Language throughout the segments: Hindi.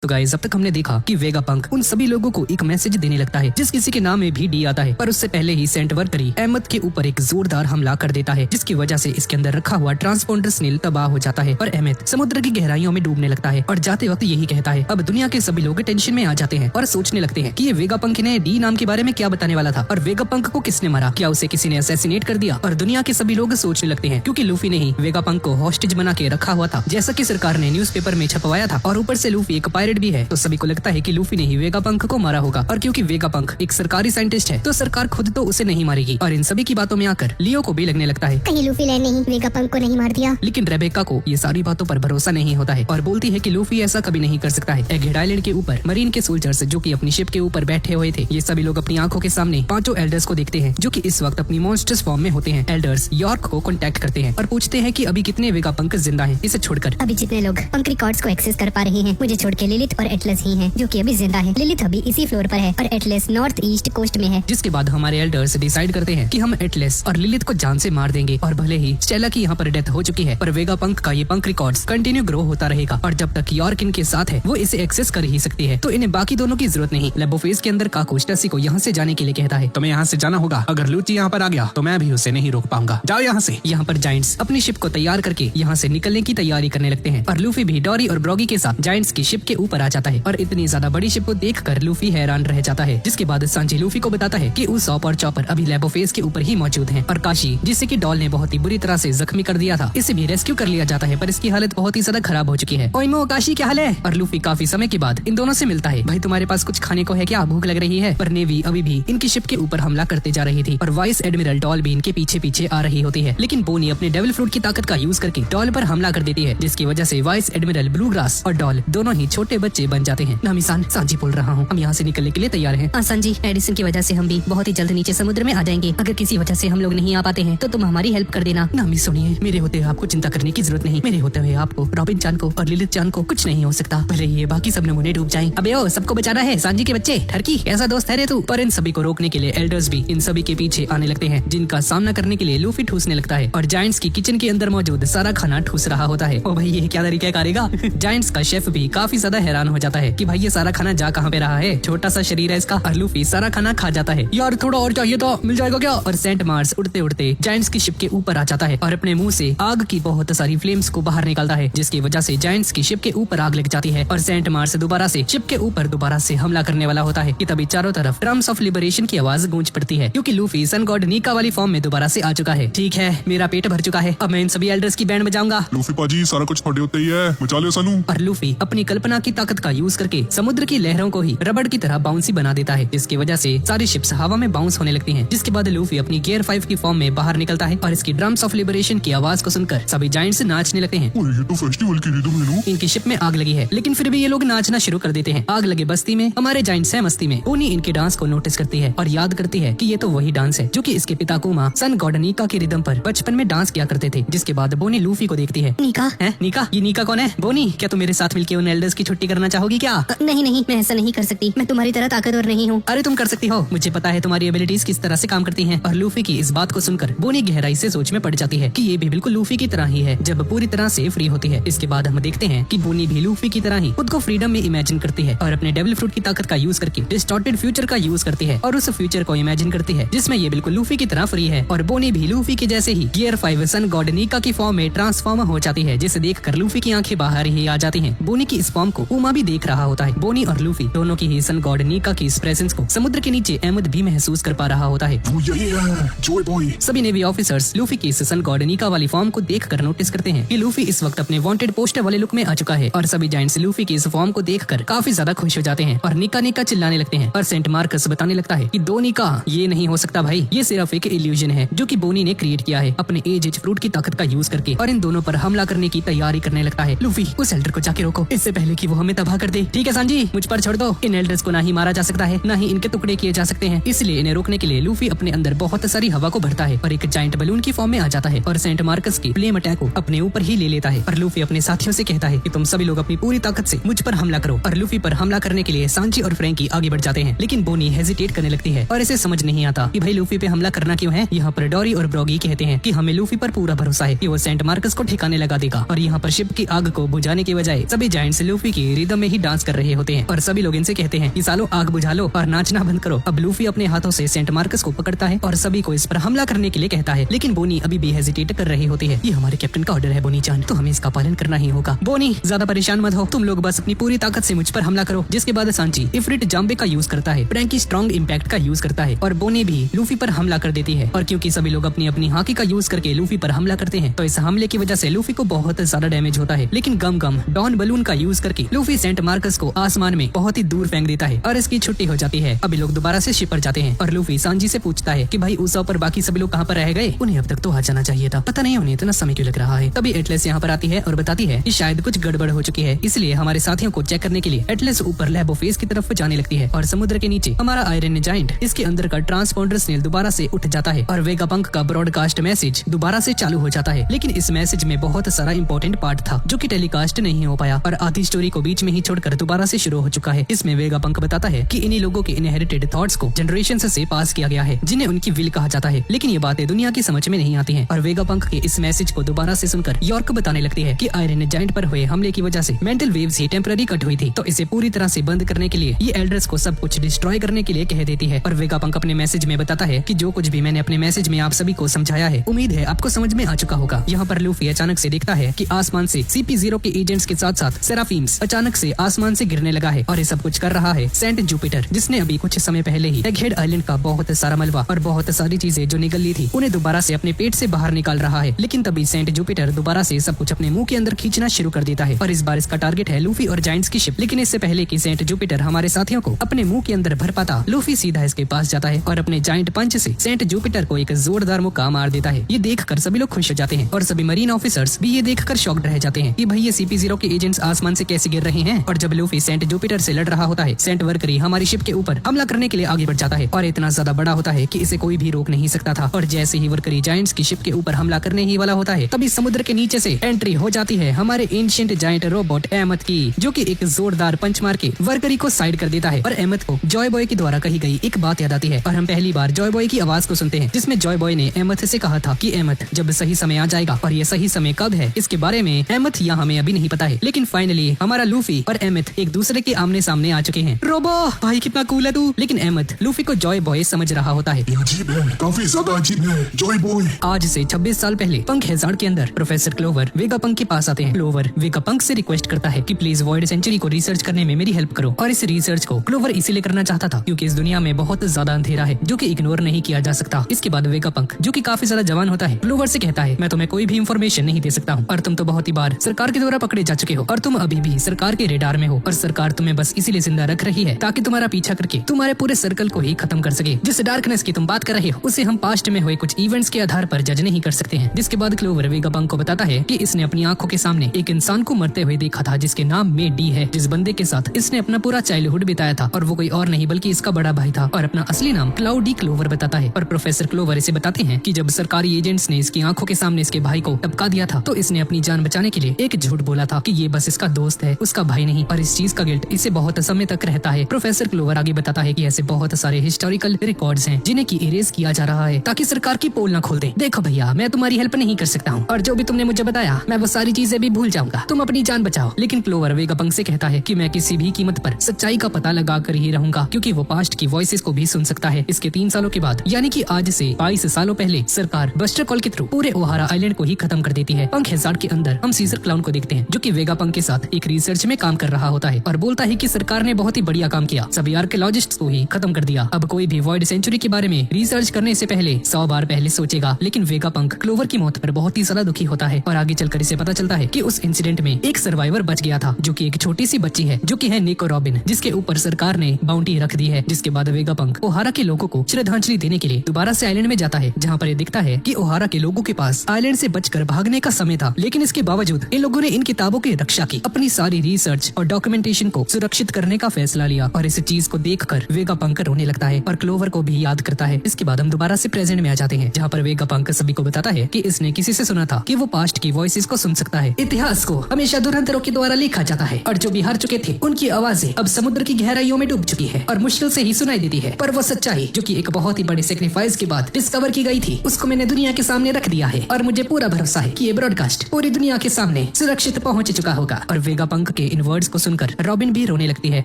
तो गाइस अब तक हमने देखा कि वेगापंक उन सभी लोगों को एक मैसेज देने लगता है जिस किसी के नाम में भी डी आता है, पर उससे पहले ही सेंट वर्करी अहमद के ऊपर एक जोरदार हमला कर देता है जिसकी वजह से इसके अंदर रखा हुआ ट्रांसपोंडर स्नेल तबाह हो जाता है और अहमद समुद्र की गहराइयों में डूबने लगता है और जाते वक्त यही कहता है। अब दुनिया के सभी लोग टेंशन में आ जाते हैं और सोचने लगते हैं कि ये वेगापंक ने डी नाम के बारे में क्या बताने वाला था और वेगापंक को किसने मारा, क्या उसे किसी ने असैसिनेट कर दिया। और दुनिया के सभी लोग सोचने लगते हैं क्योंकि लूफी ने ही वेगापंक को हॉस्टेज बना के रखा हुआ था जैसा कि सरकार ने न्यूज़पेपर में छपवाया था, और ऊपर से लूफी एक पायरेट भी है, तो सभी को लगता है कि लूफी ने ही वेगापंक को मारा होगा। और क्योंकि वेगापंक एक सरकारी साइंटिस्ट है तो सरकार खुद तो उसे नहीं मारेगी। और इन सभी की बातों में आकर लियो को भी लगने लगता है कहीं लूफी ने नहीं वेगापंक को नहीं मार दिया। लेकिन रेबेका को ये सारी बातों पर भरोसा नहीं होता है और बोलती है कि लूफी ऐसा कभी नहीं कर सकता है। एगहेड आइलैंड के ऊपर मरीन के सोल्जर्स जो कि अपनी शिप के ऊपर बैठे हुए थे, ये सभी लोग अपनी आंखों के सामने पांचों एल्डर्स को देखते हैं जो कि इस वक्त अपनी मॉन्स्टर्स फॉर्म में होते हैं। एल्डर्स यॉर्क को कांटेक्ट करते हैं और पूछते हैं कि अभी कितने वेगापंक जिंदा हैं इसे छोड़कर। अभी जितने लोग पंक रिकॉर्ड्स को एक्सेस कर पा रहे हैं मुझे छोड़ के लिलिथ और एटलस ही हैं जो कि अभी जिंदा है। लिलिथ अभी इसी फ्लोर पर है और एटलस नॉर्थ ईस्ट कोस्ट में है। जिसके बाद हमारे एल्डर्स डिसाइड करते हैं कि हम एटलस और लिलिथ को जान से मार देंगे और भले ही स्टेला की यहाँ पर डेथ हो चुकी है पर वेगापंक का ये पंक रिकॉर्ड्स कंटिन्यू ग्रो होता रहेगा और जब तक यॉर्क इनके साथ है वो इसे एक्सेस कर ही सकती है, तो इन्हें बाकी दोनों की जरूरत नहीं। लेबोफेज के अंदर काकोश टसी को यहाँ से जाने के लिए कहता है तुम्हें यहाँ से जाना होगा, अगर लूची यहाँ पर आ गया तो मैं भी उसे नहीं रोक पाऊंगा, जाओ यहाँ से। यहाँ पर जायंट्स अपनी शिप को तैयार करके यहाँ से निकलने की तैयारी करने लगते हैं और लूफी भी डॉरी और ब्रॉगी के साथ जायंट्स की शिप के ऊपर आ जाता है और इतनी ज्यादा बड़ी शिप को देखकर लूफी हैरान रह जाता है। जिसके बाद सांजी लूफी को बताता है कि उसॉप और चॉपर अभी लेबोफेज के ऊपर ही मौजूद हैं और काशी जिसे कि डॉल ने बहुत ही बुरी तरह से जख्मी कर दिया था इसे भी रेस्क्यू कर लिया जाता है पर इसकी हालत बहुत ही ज्यादा खराब हो चुकी है। ओइमो काशी क्या हाल है? और लूफी काफी समय के बाद इन दोनों से मिलता है। भाई तुम्हारे पास कुछ खाने को है क्या? भूख लग रही है? पर नेवी अभी भी इनकी शिप के ऊपर हमला करते जा रही थी और वाइस एडमिरल डॉल भी इनके पीछे पीछे आ रही होती है, लेकिन बोनी अपने डेविल फ्रूट की ताकत का यूज करके डॉल पर हमला कर देती है जिसकी वजह से वाइस एडमिरल ब्लू ग्रास और डॉल दोनों ही छोटे बच्चे बन जाते हैं। नामी-सान सांजी बोल रहा हूँ, हम यहाँ से निकलने के लिए तैयार हैं। सांजी एडिसन की वजह से हम भी बहुत ही जल्द नीचे समुद्र में आ जाएंगे। अगर किसी वजह से हम लोग नहीं आ पाते हैं तो तुम हमारी हेल्प कर देना। नामी सुनिए, मेरे होते हुए आपको चिंता करने की जरूरत नहीं। मेरे होते हुए आपको रॉबिन चान को और लिलिथ चान को कुछ नहीं हो सकता, भले ही ये बाकी सब नमूने डूब जाएं। अबे ओ सबको बचाना है सांजी के बच्चे, ठरकी ऐसा दोस्त है रे तू। पर इन सभी को रोकने के लिए एल्डर्स भी इन सभी के पीछे आने लगते हैं जिनका सामना करने के लिए लूफी ठूसने लगता है और जायंट्स की किचन के अंदर मौजूद सारा खाना ठूस रहा होता है। ओ भाई ये क्या तरीका करेगा? जायंट्स का शेफ भी काफी ज्यादा हैरान हो जाता है कि भाई ये सारा खाना जा कहाँ पे रहा है, छोटा सा शरीर है इसका। और लूफी सारा खाना खा जाता है। यार थोड़ा और चाहिए था, मिल जाएगा क्या? और सेंट मार्स उड़ते उड़ते जायंट्स की शिप के ऊपर आ जाता है और अपने मुंह से आग की बहुत सारी फ्लेम्स को बाहर निकालता है जिसकी वजह से जायंट्स की शिप के ऊपर आग लग जाती है और सेंट मार्स दोबारा से शिप के ऊपर दोबारा से हमला करने वाला होता है कि तभी चारों तरफ ड्रम्स ऑफ लिबरेशन की आवाज गूंज पड़ती है क्योंकि लूफी सन गॉड नीका वाली फॉर्म में दोबारा से आ चुका है। ठीक है, मेरा पेट भर चुका है, अब मैं इन सभी एल्डर्स की बैंड बजाऊंगा। लूफी पाजी सारा कुछ थोड़े होते ही है, बचा लियो सानू। और लूफी अपनी कल्पना की ताकत का यूज करके समुद्र की लहरों को ही रबड़ की तरह बाउंसी बना देता है जिसकी वजह से सारी शिप्स हवा में बाउंस होने लगती हैं। जिसके बाद लूफी अपनी गियर 5 की फॉर्म में बाहर निकलता है और इसकी ड्रम्स ऑफ लिबरेशन की आवाज को सुनकर सभी जायंट्स नाचने लगते हैं। ये तो फेस्टिवल की रिदम है। इनकी शिप में आग लगी है लेकिन फिर भी ये लोग नाचना शुरू कर देते हैं। आग लगे बस्ती में हमारे जायंट्स है मस्ती में। बोनी इनके डांस को नोटिस करती है और याद करती है कि ये तो वही डांस है जो कि इसके पिता कुमा सन गॉड नीका के रिदम पर बचपन में डांस किया करते थे। जिसके बाद बोनी लूफी को देखती है। नीका है? नीका? ये नीका कौन है? बोनी क्या तुम मेरे साथ मिलकर उन एल्डर्स की छुट्टी करना चाहोगी क्या? नहीं नहीं, मैं ऐसा नहीं कर सकती, मैं तुम्हारी तरह ताकतवर नहीं हूँ। अरे तुम कर सकती हो, मुझे पता है तुम्हारी एबिलिटीज किस तरह से काम करती हैं। और लूफी की इस बात को सुनकर बोनी गहराई से सोच में पड़ जाती है कि ये भी बिल्कुल लूफी की तरह ही है जब पूरी तरह से फ्री होती है। इसके बाद हम देखते हैं कि बोनी भी लूफी की तरह ही खुद को फ्रीडम में इमेजिन करती है और अपने डेविल फ्रूट की ताकत का यूज करके डिस्टॉर्टेड फ्यूचर का यूज करती है और उस फ्यूचर को इमेजिन करती है जिसमें ये बिल्कुल लूफी की तरह फ्री है। और बोनी भी लूफी के जैसे ही गियर 5 सन गॉड नीका की फॉर्म में ट्रांसफॉर्म हो जाती है जिसे देखकर लूफी की आंखें बाहर ही आ जाती हैं। बोनी की इस फॉर्म को उमा भी देख रहा होता है। बोनी और लूफी दोनों की ही सन गॉड नीका की इस प्रेजेंस को समुद्र के नीचे अहमद भी महसूस कर पा रहा होता है। वो यही है जॉय बॉय। सभी नेवी ऑफिसर्स लूफी की इस सन गॉड नीका वाली फॉर्म को देखकर नोटिस करते हैं कि लूफी इस वक्त अपने वांटेड पोस्टर वाले लुक में आ चुका है और सभी जायंट्स लूफी की इस फॉर्म को देखकर काफी ज्यादा खुश हो जाते हैं और निका निका चिल्लाने लगते हैं। और सेंट मार्कस बताने लगता है कि दो निका ये नहीं हो सकता भाई, ये सिर्फ एक इल्यूजन है जो कि बोनी ने क्रिएट किया है अपने एज फ्रूट की ताकत का यूज करके और इन दोनों पर हमला करने की तैयारी करने लगता है। लूफी उस एल्डर को जाके रोको इससे पहले कि वो हमें तबाह कर दे। ठीक है सांजी, मुझ पर छोड़ दो। इन एल्डर्स को ना ही मारा जा सकता है ना ही इनके टुकड़े किए जा सकते हैं, इसलिए इन्हें रोकने के लिए लूफी अपने अंदर बहुत सारी हवा को भरता है और एक जायंट बलून की फॉर्म में आ जाता है और सेंट मार्कस की फ्लेम अटैक को अपने ऊपर ही ले लेता है। और लूफी अपने साथियों से कहता है कि तुम सभी लोग अपनी पूरी ताकत से मुझ पर हमला करो। और लूफी पर हमला करने के लिए सांची और फ्रैंकी आगे बढ़ जाते हैं लेकिन बोनी हेजिटेट करने लगती है और इसे समझ नहीं आता कि भाई लूफी पे हमला करना क्यों है। यहाँ पर डॉरी और ब्रॉगी कहते हैं कि हमें लूफी पर पूरा भरोसा है कि वो सेंट मार्कस को ठिकाने लगा देगा और यहाँ पर शिप की आग को बुझाने के बजाय सभी जायंट्स लूफी की रिदम में ही डांस कर रहे होते हैं और सभी लोग इनसे कहते हैं कि सालो आग बुझा लो और नाचना बंद करो। अब लूफी अपने हाथों से सेंट मार्कस को पकड़ता है और सभी को इस पर हमला करने के लिए कहता है, लेकिन बोनी अभी भी हेजिटेट कर रही होती है। ये हमारे कैप्टन का ऑर्डर है बोनी जान, तो हमें इसका पालन करना ही होगा। बोनी ज्यादा परेशान मत हो, तुम लोग बस अपनी पूरी ताकत से मुझ पर हमला करो। जिसके बाद सांची इफ्रिट जाम्बे का यूज करता है, फ्रैंकी स्ट्रॉन्ग इम्पैक्ट का यूज करता है और बोनी भी लूफी पर हमला कर देती है। और क्योंकि सभी लोग अपनी अपनी हाकी का यूज करके लूफी पर हमला करते हैं, तो इस हमले की वजह से लूफी को बहुत ज्यादा डैमेज होता है। लेकिन गम डॉन बलून का यूज करके लूफी सेंट मार्कस को आसमान में बहुत ही दूर फेंक देता है और इसकी छुट्टी हो जाती है। अभी लोग दोबारा से शिप पर जाते हैं और लूफी सांजी से पूछता है कि भाई उस पर बाकी सभी लोग कहाँ पर रह गए, उन्हें अब तक तो आ जाना चाहिए था, पता नहीं उन्हें इतना समय क्यों लग रहा है। तभी एटलस यहाँ पर आती है और बताती है कि शायद कुछ गड़बड़ हो चुकी है, इसलिए हमारे साथियों को चेक करने के लिए एटलस ऊपर लैबोफेस की तरफ जाने लगती है और समुद्र के नीचे हमारा आयरन जायंट इसके अंदर का ट्रांसपोंडर स्नेल दोबारा से उठ जाता है और वेगापंक का ब्रॉडकास्ट मैसेज दोबारा से चालू हो जाता है। लेकिन इस मैसेज में बहुत सारा इंपॉर्टेंट पार्ट था जो कि टेलीकास्ट नहीं हो पाया और आधी स्टोरी को बीच में ही छोड़कर दोबारा से शुरू हो चुका है। इसमें वेगापंक बताता है कि इन्हीं लोगों के इनहेरिटेड थॉट्स को जनरेशन से पास किया गया है, जिन्हें उनकी विल कहा जाता है। लेकिन ये बातें दुनिया की समझ में नहीं आती हैं और वेगापंक के इस मैसेज को दोबारा से सुनकर यॉर्क बताने लगती है कि आयरन जायंट पर हुए हमले की वजह से मेंटल वेव्स ही टेम्पररी कट हुई थी, तो इसे पूरी तरह से बंद करने के लिए ये एल्डर्स को सब कुछ डिस्ट्रॉय करने के लिए कह देती है। और वेगापंक अपने मैसेज में बताता है कि जो कुछ भी मैंने अपने मैसेज में आप सभी को समझाया है, उम्मीद है आपको समझ में आ चुका होगा। यहाँ पर लूफी अचानक से देखता है कि आसमान से CP0 के एजेंट्स के साथ साथ सेराफीम्स अचानक से आसमान से गिरने लगा है और ये सब कुछ कर रहा है सेंट जुपिटर, जिसने अभी कुछ समय पहले ही एगहेड आइलैंड का बहुत सारा मलबा और बहुत सारी चीजें जो निकल ली थी उन्हें दोबारा से अपने पेट से बाहर निकाल रहा है। लेकिन तभी सेंट जुपिटर दोबारा से सब कुछ अपने मुंह के अंदर खींचना शुरू कर देता है और इस बार इसका टारगेट है लूफी और जायंट्स की शिप। लेकिन इससे पहले कि सेंट जुपिटर हमारे साथियों को अपने मुंह के अंदर भर पाता, लूफी सीधा इसके पास जाता है और अपने जायंट पंच से सेंट जुपिटर को एक जोरदार मुक्का मार देता है। ये देखकर सभी लोग खुश हो जाते हैं और सभी मरीन ऑफिसर्स भी ये देखकर शॉक्ड रह जाते हैं कि भाई ये CP0 के एजेंट्स आसमान से कैसे गिर रहे हैं। और जब लूफी सेंट जुपिटर से लड़ रहा होता है, सेंट वर्करी हमारी शिप के ऊपर हमला करने के लिए आगे बढ़ जाता है और इतना ज्यादा बड़ा होता है कि इसे कोई भी रोक नहीं सकता था। और जैसे ही वर्करी जायंट्स की शिप के ऊपर हमला करने ही वाला होता है, तभी समुद्र के नीचे से एंट्री हो जाती है हमारे एंशिएंट जायंट रोबोट एमथ की, जो कि एक जोरदार पंच मार के वर्करी को साइड कर देता है। और एमथ को जॉय बॉय के द्वारा कही गई एक बात याद आती है और हम पहली बार जॉय बॉय की आवाज को सुनते हैं, जिसमें जॉय बॉय ने एमथ से कहा था कि एमथ जब सही समय आ जाएगा, और ये सही समय कब है इसके बारे में एमथ या हमें अभी नहीं पता है। लेकिन फाइनली हमारा लूफी और एमथ एक दूसरे के आमने सामने आ चुके हैं। रोबो भाई कितना कूल है तू। लेकिन एमथ लूफी को जॉय बॉय समझ रहा होता है। ये अजीब है, काफी ज्यादा अजीब है जॉय बॉय। आज से 26 साल पहले पंक हैजार्ड के अंदर प्रोफेसर क्लोवर वेगापंक के पास आते हैं। क्लोवर वेगापंक से रिक्वेस्ट करता है कि प्लीज वॉइड सेंचुरी को रिसर्च करने में मेरी हेल्प करो। और इस रिसर्च को क्लोवर इसीलिए करना चाहता था क्योंकि इस दुनिया में बहुत ज्यादा अंधेरा है जो कि इग्नोर नहीं किया जा सकता। इसके बाद वेगापंक जो कि काफी ज्यादा जवान होता है, क्लोवर से कहता है मैं तुम्हें कोई भी इंफॉर्मेशन नहीं दे सकता हूँ और तुम तो बहुत ही बार सरकार के द्वारा पकड़े जा चुके हो और तुम अभी भी सरकार के रेडार में हो और सरकार तुम्हें बस इसीलिए जिंदा रख रही है ताकि तुम्हारा पीछा करके तुम्हारे पूरे सर्कल को ही खत्म कर सके। जिस डार्कनेस की तुम बात कर रहे हो उसे हम पास्ट में हुए कुछ इवेंट्स के आधार पर जज नहीं कर सकते हैं। जिसके बाद क्लोवर वेगापंक को बताता है कि इसने अपनी आंखों के सामने एक इंसान को मरते हुए देखा था जिसके नाम में डी है, जिस बंदे के साथ इसने अपना पूरा चाइल्डहुड बिताया था और वो कोई और नहीं बल्कि इसका बड़ा भाई था और अपना असली नाम क्लाउडी क्लोवर बताता है। और प्रोफेसर क्लोवर इसे बताते हैं कि जब सरकारी एजेंट्स ने इसकी आंखों के सामने इसके भाई को टपका दिया था तो इसने अपनी जान बचाने के लिए एक झूठ बोला था कि ये बस इसका दोस्त है, उसका भाई नहीं, और इस चीज का गिल्ट इसे बहुत समय तक रहता है। प्रोफेसर क्लोवर आगे बताता है कि ऐसे बहुत सारे हिस्टोरिकल रिकॉर्ड्स हैं जिन्हें की इरेज किया जा रहा है ताकि सरकार की पोल न खोल दे। देखो भैया मैं तुम्हारी हेल्प नहीं कर सकता हूँ और जो भी तुमने मुझे बताया मैं वो सारी चीजें भी भूल जाऊंगा, तुम अपनी जान बचाओ। लेकिन क्लोवर वेगापंक से कहता है कि मैं किसी भी कीमत पर सच्चाई का पता लगा कर ही रहूंगा क्योंकि वो पास्ट की वॉइसेस को भी सुन सकता है। इसके 3 सालों के बाद यानी कि आज से 22 सालों पहले सरकार बस्टर कॉल के थ्रू पूरे ओहारा आइलैंड को ही खत्म कर देती है। पंक हैजार्ड के अंदर हम सीजर क्लाउन को देखते हैं जो कि वेगापंक के साथ एक रिसर्च में काम कर रहा होता है और बोलता है कि सरकार ने बहुत ही बढ़िया काम किया, सभी आर्कियोलॉजिस्ट्स को ही खत्म कर दिया। अब कोई भी वॉइड सेंचुरी के बारे में रिसर्च करने से पहले 100 बार पहले सोचेगा। लेकिन वेगापंक क्लोवर की मौत पर बहुत ही ज्यादा दुखी होता है और आगे चलकर इसे पता चलता है कि उस इंसिडेंट में एक सर्वाइवर बच गया था जो कि एक छोटी सी बच्ची है जो कि है निको रॉबिन, जिसके ऊपर सरकार ने बाउंटी रख दी है। जिसके बाद वेगापंक ओहारा के लोगों को श्रद्धांजलि देने के लिए दोबारा से आइलैंड में जाता है जहाँ पर ये दिखता है कि ओहारा के लोगों के पास आइलैंड से बचकर भागने का समय था। लेकिन इसके बावजूद इन लोगों ने इन किताबों की रक्षा की, अपनी सारी रिसर्च और डॉक्यूमेंटेशन को सुरक्षित करने का फैसला लिया और इस चीज को देखकर वेगापंक रोने लगता है और क्लोवर को भी याद करता है। इसके बाद हम दोबारा से प्रेजेंट में आ जाते हैं जहाँ पर वेगापंक सभी को बताता है कि इसने किसी से सुना था कि वो पास्ट की वॉइसेस को सुन सकता है। इतिहास को हमेशा धुरंधरों के द्वारा लिखा जाता है और जो भी हार चुके थे उनकी आवाजें अब समुद्र की गहराइयों में डूब चुकी है और मुश्किल से ही सुनाई देती है। पर वो सच्चाई जो कि एक बहुत ही बड़े सेक्रीफाइस के बाद डिस्कवर की गई थी उसको मैंने दुनिया के सामने रख दिया है और मुझे पूरा भरोसा है कि ये ब्रॉडकास्ट पूरी दुनिया के सामने सुरक्षित पहुंच चुका होगा। और वेगापंक के इन वर्ड्स को सुनकर रॉबिन भी रोने लगती है।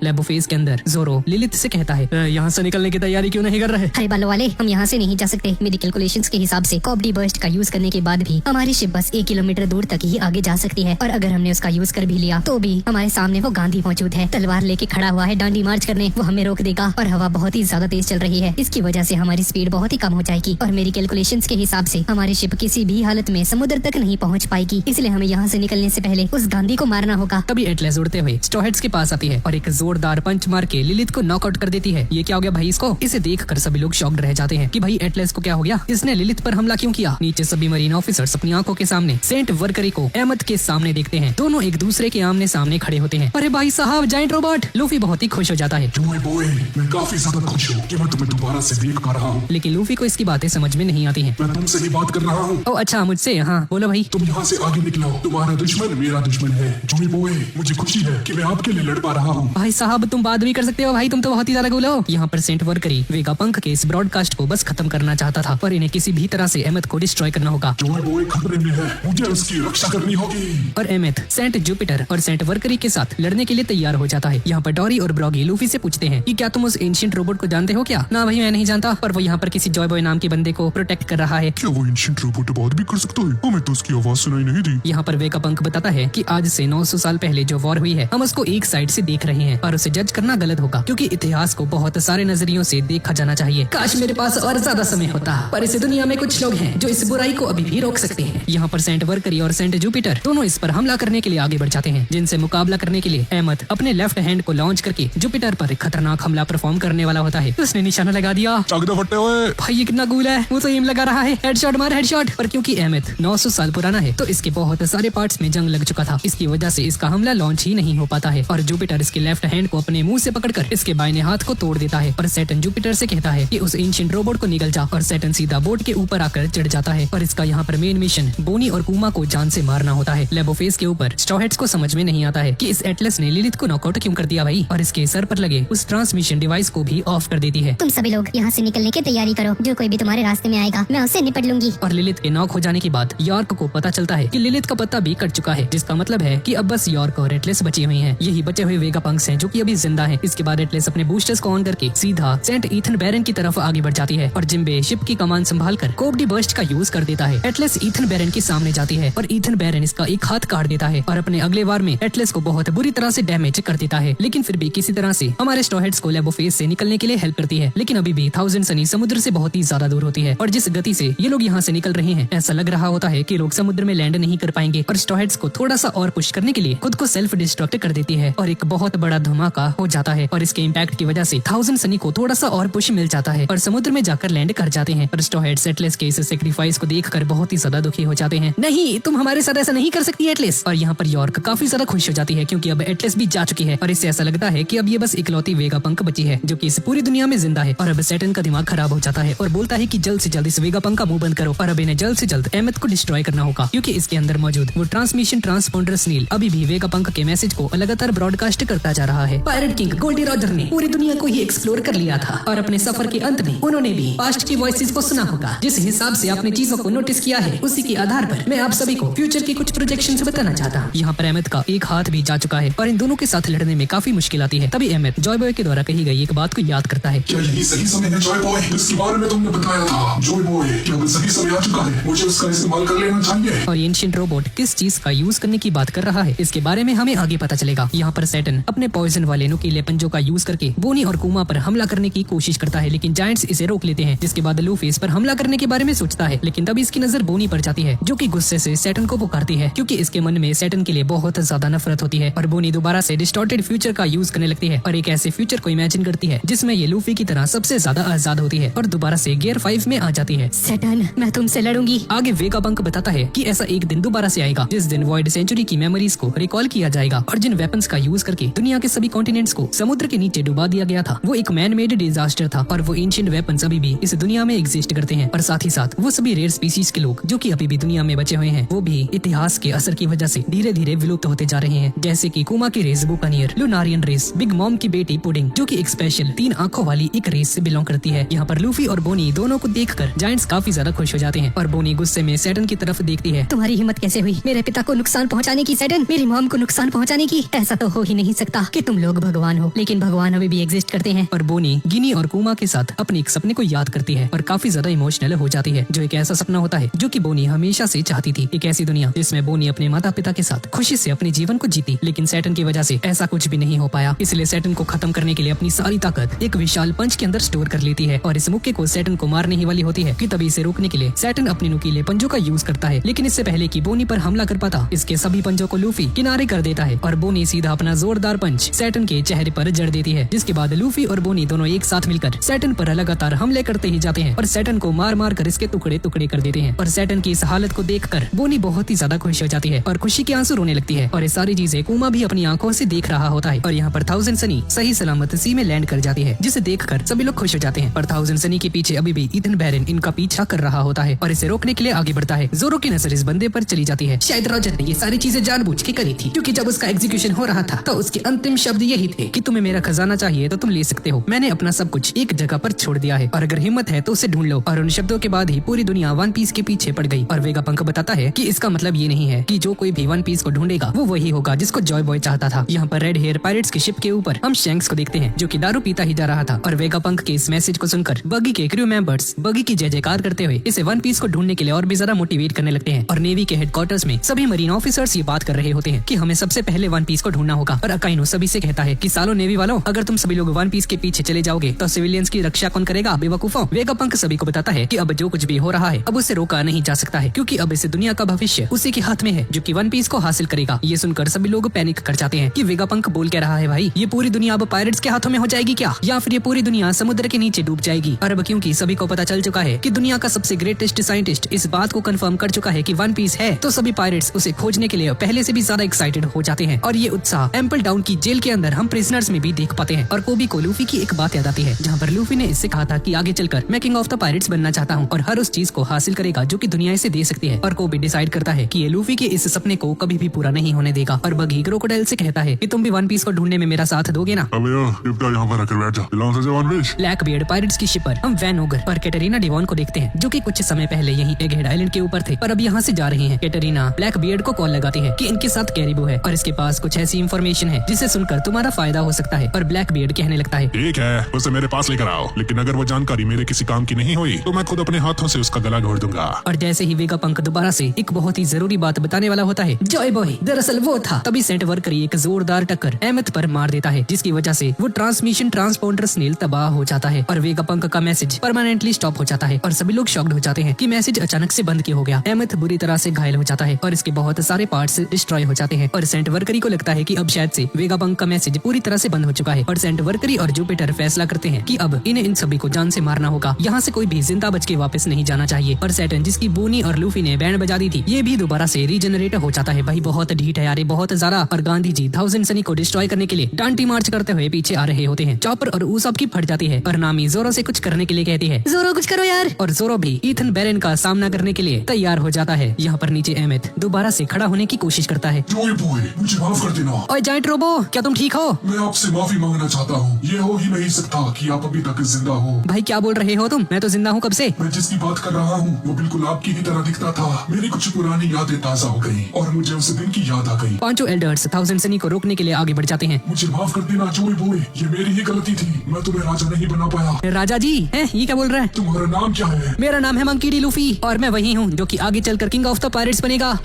लेबोफेज के अंदर जोरो लिलिथ से कहता है, यहाँ से निकलने की तैयारी क्यों नहीं कर रहे? अरे बालों वाले, हम यहाँ से नहीं जा सकते। मेरी कैलकुलेशंस के हिसाब से कॉब्डी बर्स्ट का यूज करने के बाद भी हमारी शिप बस 1 किलोमीटर दूर तक ही आगे जा सकती है, और अगर हमने उसका यूज कर भी लिया तो भी हमारे सामने वो गांधी मौजूद है, तलवार लेके खड़ा हुआ है डांडी मार्च करने। वो हमें रोक देगा और हवा बहुत ही ज्यादा तेज चल रही है, इसकी वजह से हमारी स्पीड बहुत ही कम हो जाएगी और मेरी कैलकुलेशंस के हिसाब से हमारी शिप किसी भी हालत में समुद्र तक नहीं पहुँच पाएगी। इसलिए हमें यहाँ से निकलने से पहले उस गांधी को मारना होगा। तभी एटलस उड़ते हुए स्टोहेड्स के पास आती है और एक जोरदार पंच मार के लिलिथ को नॉकआउट कर देती है। ये क्या हो गया भाई इसको? इसे देखकर सभी लोग शॉक्ड रह जाते हैं कि भाई एटलस को क्या हो गया, इसने लिलिथ पर हमला क्यों किया। नीचे सभी मरीन ऑफिसर्स अपनी आंखों के सामने सेंट वर्करी को अहमद के सामने देखते हैं। दोनों एक दूसरे के आमने सामने खड़े होते हैं। अरे भाई साहब, जायंट रोबोट! लूफी बहुत ही खुश हो जाता है। जॉय बॉय, मैं काफी ज्यादा खुश हूँ कि मैं तुम्हें दोबारा से देख पा रहा हूँ। लेकिन लूफी को इसकी बातें समझ में नहीं आती हैं। मैं तुमसे ही बात कर रहा हूँ। ओ अच्छा, मुझसे? हाँ बोलो भाई। तुम यहाँ से आगे निकलो, तुम्हारा दुश्मन मेरा दुश्मन है। जॉय बॉय, मुझे खुशी है कि मैं आपके लिए लड़ पा रहा हूँ। भाई साहब, तुम बात भी कर सकते हो भाई, तुम तो बहुत ही ज्यादा कूल हो। यहाँ पर सेंट वर्करी वेगापंक के इस ब्रॉडकास्ट को बस खत्म करना चाहता था, पर इन्हें किसी भी तरह से अहमद को डिस्ट्रॉय करना होगा। जॉय बॉय खतरे में है, मुझे उसकी रक्षा करनी होगी। और अहमद सेंट जुपिटर और सेंट वर्करी के साथ लड़ने के लिए तैयार हो जाता है। यहाँ पर डॉरी और ब्रॉगी लूफी से पूछते हैं कि क्या तुम उस एंशिएंट रोबोट को जानते हो क्या? ना भाई, मैं नहीं जानता, पर वो यहाँ पर किसी जॉय बॉय नाम के बंदे को प्रोटेक्ट कर रहा है। क्या वो एंशिएंट रोबोट बात भी कर सकता है? हमें तो उसकी आवाज सुनाई नहीं दी। यहाँ पर वेगापंक बताता है कि आज से 900 साल पहले जो वॉर हुई है, हम उसको एक साइड से देख रहे हैं और उसे जज करना गलत होगा, क्योंकि इतिहास को बहुत सारे नजरियों से देखा जाना चाहिए। काश मेरे पास और ज्यादा समय होता, पर इस दुनिया में कुछ लोग हैं जो इस बुराई को अभी भी रोक सकते हैं। यहाँ पर सेंट वर्करी और सेंट जुपिटर दोनों इस पर हमला करने के लिए आगे बढ़ जाते हैं, जिनसे मुकाबला करने के लिए अहमद अपने लेफ्ट हैंड को लॉन्च करके जुपिटर पर एक खतरनाक हमला परफॉर्म करने वाला होता है। उसने निशाना लगा दिया। चाकदा फटे हुए। भाई ये कितना कूल है, वो तो एम लगा रहा है, हेडशॉट मार हेडशॉट। पर क्योंकि अहमद 900 साल पुराना है तो इसके बहुत सारे पार्ट्स में जंग लग चुका था, इसकी वजह से इसका हमला लॉन्च ही नहीं हो पाता है और जुपिटर इसके लेफ्ट हैंड को अपने मुंह से पकड़कर इसके बाएं हाथ को तोड़ देता है। और सैटर्न जुपिटर से कहता है कि उस एंशिएंट रोबोट को निकल जा, और सैटर्न सीधा बोट के ऊपर आकर चढ़ जाता है। और इसका यहाँ पर मेन मिशन बोनी और कुमा को जान से मारना होता है। लेबोफेज के ऊपर स्टोहेड्स को समझ में नहीं आता है कि इस एटलस ने लिलिथ को नॉकआउट क्यों कर दिया भाई, और इसके सर पर लगे उस ट्रांसमिशन डिवाइस को भी ऑफ कर देती है। तुम सभी लोग यहाँ से निकलने की तैयारी करो, जो कोई भी तुम्हारे रास्ते में आएगा मैं उससे निपट लूंगी। और लिलिथ के नॉक हो जाने के बाद यॉर्क को पता चलता है कि लिलिथ का पत्ता भी कट चुका है, जिसका मतलब है कि अब बस यॉर्क और एटलस बची हुई हैं। यही बचे हुए वेगापंक्स हैं जो कि अभी जिंदा हैं। इसके बाद एटलस अपने बूस्टर्स को ऑन करके सीधा सेंट ईथन बैरन की तरफ आगे बढ़ जाती है और जिम्बे शिप की कमान संभालकर कोबडी बर्स्ट का यूज कर देता है। एटलस ईथन बैरन के सामने जाती है और ईथन बैरन इसका एक हाथ काट देता है और अपने अगले वार में एटलस को बहुत बुरी तरह से डैमेज कर देता है। लेकिन फिर भी किसी तरह से हमारे स्टोहेड्स को लेबोफेज से निकलने के लिए हेल्प करती है, लेकिन अभी भी 1000 सनी समुद्र से बहुत ही ज्यादा दूर होती है। और जिस गति से ये लोग यहाँ से निकल रहे हैं, ऐसा लग रहा होता है कि लोग समुद्र में लैंड नहीं कर पाएंगे। और स्टोहेड्स को थोड़ा सा और पुश करने के लिए खुद को सेल्फ डिस्ट्रक्ट कर देती है और एक बहुत बड़ा धमाका हो जाता है। और इसके इम्पैक्ट की वजह से 1000 सनी को थोड़ा सा और पुश मिल जाता है और समुद्र में जाकर लैंड कर जाते हैं। और स्टोहेड्स एटलस के इस सेक्रीफाइस को देखकर बहुत ही ज्यादा दुखी हो जाते हैं। नहीं, तुम हमारे साथ ऐसा नहीं कर सकती एटलस। और यहाँ पर यॉर्क काफी ज्यादा खुश हो जाती है क्योंकि अब एटलस भी जा चुकी है और इससे ऐसा लगता है कि अब ये बस इकलौती वेगापंक बची है जो कि इस पूरी दुनिया में जिंदा है। और अब सैटर्न का दिमाग खराब हो जाता है और बोलता है कि जल्द से जल्द इस वेगापंक का मुंह बंद करो और अब इन्हें जल्द से जल्द अहमद को डिस्ट्रॉय करना होगा, क्योंकि इसके अंदर मौजूद वो ट्रांसमिशन ट्रांसपोंडर स्नील अभी भी वेगापंक के मैसेज को लगातार ब्रॉडकास्ट करता जा रहा है। पायरेट किंग गोल्डी रॉजर ने पूरी दुनिया को ही एक्सप्लोर कर लिया था और अपने सफर के अंत में उन्होंने भी पास्ट की वॉइसेस को सुना होगा। जिस हिसाब से आपने चीजों को नोटिस किया है, उसी के आधार पर मैं आप सभी को फ्यूचर की कुछ प्रोजेक्शंस बताना चाहता हूँ। यहाँ पर अहमद का एक हाथ भी जा चुका है और इन दोनों के साथ लड़ने में काफी मुश्किल आती है। तभी अहमद जॉय बॉय के द्वारा कही गई एक बात को याद करता है। क्या यही सही समय है जॉय बॉय, जिसके बारे में तुमने बताया था? जॉय बॉय, क्या अब सही समय आ चुका है? मुझे उसका इस्तेमाल कर लेना चाहिए। और एंशिएंट रोबोट किस चीज का यूज करने की बात कर रहा है, इसके बारे में हमें आगे पता चलेगा। यहाँ पर सैटर्न अपने पॉइजन वाले नुकीले पंजों का यूज करके बोनी और कुमा पर हमला करने की कोशिश करता है, लेकिन जायंट्स इसे रोक लेते हैं। जिसके बाद लूफी इस पर हमला करने के बारे में सोचता है, लेकिन तभी इसकी नजर बोनी पर जाती है जो कि गुस्से से सैटर्न को पुकारती है, क्योंकि इसके मन में सैटर्न के लिए बहुत ज्यादा नफरत होती है। और बोनी दोबारा से डिस्टॉर्टेड फ्यूचर का यूज करने लगती है और एक ऐसे फ्यूचर को इमेजिन करती है जिसमें ये लूफी की तरह सबसे ज्यादा आजाद होती है और दोबारा से गियर 5 में आ जाती है। सैटर्न, मैं तुमसे लड़ूंगी। आगे वेगापंक बताता है कि ऐसा एक दिन दोबारा से आएगा जिस दिन वॉइड सेंचुरी की मेमोरीज को रिकॉल किया जाएगा और जिन वेपन्स का यूज करके दुनिया के सभी कॉन्टिनेंट्स को समुद्र के नीचे डुबा दिया गया था, वो एक मैन मेड डिजास्टर था। और वो एंशिएंट वेपन्स अभी भी इस दुनिया में एग्जिस्ट करते हैं और साथ ही साथ वो सभी रेयर स्पीसीज के लोग जो कि अभी भी दुनिया में बचे हुए हैं, वो भी इतिहास के असर की वजह से धीरे धीरे विलुप्त होते जा रहे हैं। जैसे कि कुमा की रेस बुकानियर, लुनारियन रेस, बिग मॉम की बेटी पुडिंग जो कि एक स्पेशल 3 आंखों वाली एक रेस से बिलोंग करती है। यहाँ पर लूफी और बोनी दोनों को देखकर जायंट्स काफी ज्यादा खुश हो जाते हैं और बोनी गुस्से में सैटर्न की तरफ देखती है। तुम्हारी हिम्मत कैसे हुई मेरे पिता को नुकसान पहुंचाने की? सैटर्न, मेरी मॉम को नुकसान नुकसान पहुंचाने की? ऐसा तो हो ही नहीं सकता कि तुम लोग भगवान हो, लेकिन भगवान अभी भी एग्जिस्ट करते हैं। और बोनी गिनी और कुमा के साथ अपने एक सपने को याद करती है और काफी ज्यादा इमोशनल हो जाती है, जो एक ऐसा सपना होता है जो कि बोनी हमेशा से चाहती थी। एक ऐसी दुनिया जिसमें बोनी अपने माता पिता के साथ खुशी से अपने जीवन को जीती, लेकिन सैटर्न की वजह से ऐसा कुछ भी नहीं हो पाया। इसलिए सैटर्न को खत्म करने के लिए अपनी सारी ताकत एक विशाल पंच के अंदर स्टोर कर लेती है और इस मुक्के को सैटर्न को मारने ही वाली होती है कि तभी इसे रोकने के लिए सैटर्न अपने नुकीले पंजों का यूज करता है। लेकिन इससे पहले कि बोनी पर हमला कर पाता, इसके सभी पंजों को लूफी किनारे कर देता है और बोनी सीधा अपना जोरदार पंच सैटर्न के चेहरे पर जड़ देती है, जिसके बाद लूफी और बोनी दोनों एक साथ मिलकर सैटर्न पर लगातार हमले करते ही जाते हैं और सैटर्न को मार मार कर इसके टुकड़े टुकड़े कर देते हैं। और सैटर्न की इस हालत को देखकर बोनी बहुत ही ज्यादा खुश हो जाती है और खुशी के आंसू रोने लगती है। और ये सारी चीजें कुमा भी अपनी आंखों से देख रहा होता है। और यहाँ पर थाउजेंड सनी सही सलामत सी में लैंड कर जाती है, जिसे देखकर सभी लोग खुश हो जाते हैं। पर थाउजेंड सनी के पीछे अभी भी ईथन बैरन इनका पीछा कर रहा होता है और इसे रोकने के लिए आगे बढ़ता है। जोरो की नजर इस बंदे पर चली जाती है। शायद रॉजर ने ये सारी चीजें जानबूझ के करी थी, क्योंकि जब उसका एग्जीक्यूशन हो रहा था तो उसके अंतिम शब्द यही थे कि तुम्हें मेरा खजाना चाहिए तो तुम ले सकते हो, मैंने अपना सब कुछ एक जगह पर छोड़ दिया है और अगर हिम्मत है तो उसे ढूंढ लो। और उन शब्दों के बाद ही पूरी दुनिया वन पीस के पीछे पड़ गई। और वेगा पंक बताता है कि इसका मतलब ये नहीं है कि जो कोई भी वन पीस को ढूंढेगा वो वही होगा जिसको जॉय बॉय चाहता था। यहाँ पर रेड हेयर पायरेट्स की शिप के ऊपर हम शैंक्स को देखते हैं, जो कि दारू पीता ही जा रहा था। और वेगा पंक के इस मैसेज को सुनकर बगी के क्रू मेंबर्स बगी की जय जयकार करते हुए इसे वन पीस को ढूंढने के लिए और भी ज्यादा मोटिवेट करने लगते हैं। और नेवी के हेडक्वार्टर्स में सभी मरीन ऑफिसर्स ये बात कर रहे होते हैं कि हमें सबसे पहले वन पीस को ढूंढना होगा। और अकाइनो सभी से कहता है कि सालों नेवी वालों, अगर तुम सभी लोग वन पीस के पीछे चले जाओगे तो सिविलियंस की रक्षा कौन करेगा, बेवकूफों। वेगा पंक सभी को बताता है कि अब जो कुछ भी हो रहा है अब उसे रोका नहीं जा सकता है, क्योंकि अब इस दुनिया का भविष्य उसी के हाथ में है जो कि वन पीस को हासिल करेगा। ये सुनकर सभी लोग पैनिक कर जाते हैं कि वेगा पंक बोल क्या रहा है भाई, ये पूरी दुनिया अब पायरेट्स के हाथों में हो जाएगी क्या, या फिर ये पूरी दुनिया समुद्र के नीचे डूब जाएगी। और अब क्योंकि सभी को पता चल चुका है कि दुनिया का सबसे ग्रेटेस्ट साइंटिस्ट इस बात को कंफर्म कर चुका है कि वन पीस है, तो सभी पायरेट्स उसे खोजने के लिए पहले से भी ज्यादा एक्साइटेड हो जाते हैं। और ये उत्साह एम्पल डाउन की जेल के अंदर हम प्रिजनर्स में भी देख पाते हैं। और कोबी को लूफी की एक बात याद आती है, जहाँ पर लूफी ने इससे कहा था कि आगे चलकर मैं किंग ऑफ द पायरेट्स बनना चाहता हूँ और हर उस चीज को हासिल करेगा जो कि दुनिया इसे दे सकती है। और कोबी डिसाइड करता है कि ये लूफी के इस सपने को कभी भी पूरा नहीं होने देगा। और बगी क्रोकोडाइल से कहता है कि तुम भी वन पीस को ढूंढने में मेरा साथ दोगे ना। यहाँ पर आकर बैठ जा, one piece. Black beard pirates की शिप पर हम वैन ओगर और कैटरीना डिवॉन को देखते हैं, जो कि कुछ समय पहले यहीं एगहेड आइलैंड के ऊपर थे पर अब यहाँ से जा रहे हैं। कैटरीना ब्लैक बियर्ड को कॉल लगाती है कि इनके साथ कैरिबो है और इसके पास कुछ ऐसी इंफॉर्मेशन है जिसे सुनकर तुम्हारा फायदा हो सकता है। और ब्लैक बियर्ड कहने लगता है, ठीक है, उसे मेरे पास लेकर आओ, लेकिन अगर वो जानकारी मेरे किसी काम की नहीं हुई तो मैं खुद अपने हाथों से उसका गला घोट दूंगा। और जैसे ही वेगा पंक दोबारा से एक बहुत ही जरूरी बात बताने वाला होता है, जॉय बॉय दरअसल वो था, तभी सेंट वर्करी एक जोरदार टक्कर एमथ पर मार देता है, जिसकी वजह से वो ट्रांसमिशन ट्रांसपोंडर स्नेल तबाह हो जाता है और वेगा पंक का मैसेज परमानेंटली स्टॉप हो जाता है। और सभी लोग शॉक्ड हो जाते हैं कि मैसेज अचानक से बंद क्यों हो गया। एमथ बुरी तरह से घायल हो जाता है और इसके बहुत सारे पार्ट्स डिस्ट्रॉय हो जाते हैं। और सेंट वर्करी को लगता है कि अब शायद से वेगा पंक का मैसेज पूरी तरह से बंद हो चुका है। और सेंट वर्करी और जुपिटर फैसला करते हैं कि अब इन्हें इन सभी को जान से मारना होगा, यहाँ से कोई भी जिंदा बच के वापस नहीं जाना चाहिए। और सैटर्न, जिसकी बोनी और लूफी ने बैंड बजा दी थी, ये भी दोबारा से रीजनरेट हो जाता है। भाई बहुत ढीठ है यार, बहुत ज्यादा। और गांधी जी थाउजेंड सनी को डिस्ट्रॉय करने के लिए डांटी मार्च करते हुए पीछे आ रहे होते हैं। चॉपर और ऊसॉप की फट जाती है और नामी जोरो से कुछ करने के लिए कहती है, जोरो कुछ करो यार। और जोरो भी ईथन बैरन का सामना करने के लिए तैयार हो जाता है। यहाँ पर नीचे एमेथ दोबारा से खड़ा होने की कोशिश करता है। जॉय बॉय, मुझे माफ कर देना। ओए जाइंट रोबो, क्या तुम ठीक हो? मैं आपसे माफी मांगना चाहता हूँ, ये हो ही नहीं सकता कि आप अभी तक जिंदा हो। भाई क्या बोल रहे हो तुम? मैं तो जिंदा हूँ कब से। मैं जिसकी बात कर रहा हूँ वो बिल्कुल आपकी ही तरह दिखता था। मेरी कुछ पुरानी यादें ताजा हो गई और मुझे उस दिन की याद आ गई। पांचों एल्डर्स थाउजेंड सनी को रोकने के लिए आगे बढ़ जाते हैं। मुझे माफ कर देना जॉय बॉय, ये मेरी ही गलती थी, मैं तुम्हें राजा नहीं बना पाया। राजा जी हैं? ये क्या बोल रहा है? तुम्हारा नाम क्या है? मेरा नाम है मंकी डी लूफी और मैं वही हूँ जो कि आगे चलकर किंग ऑफ द पायरेट्स बनेगा।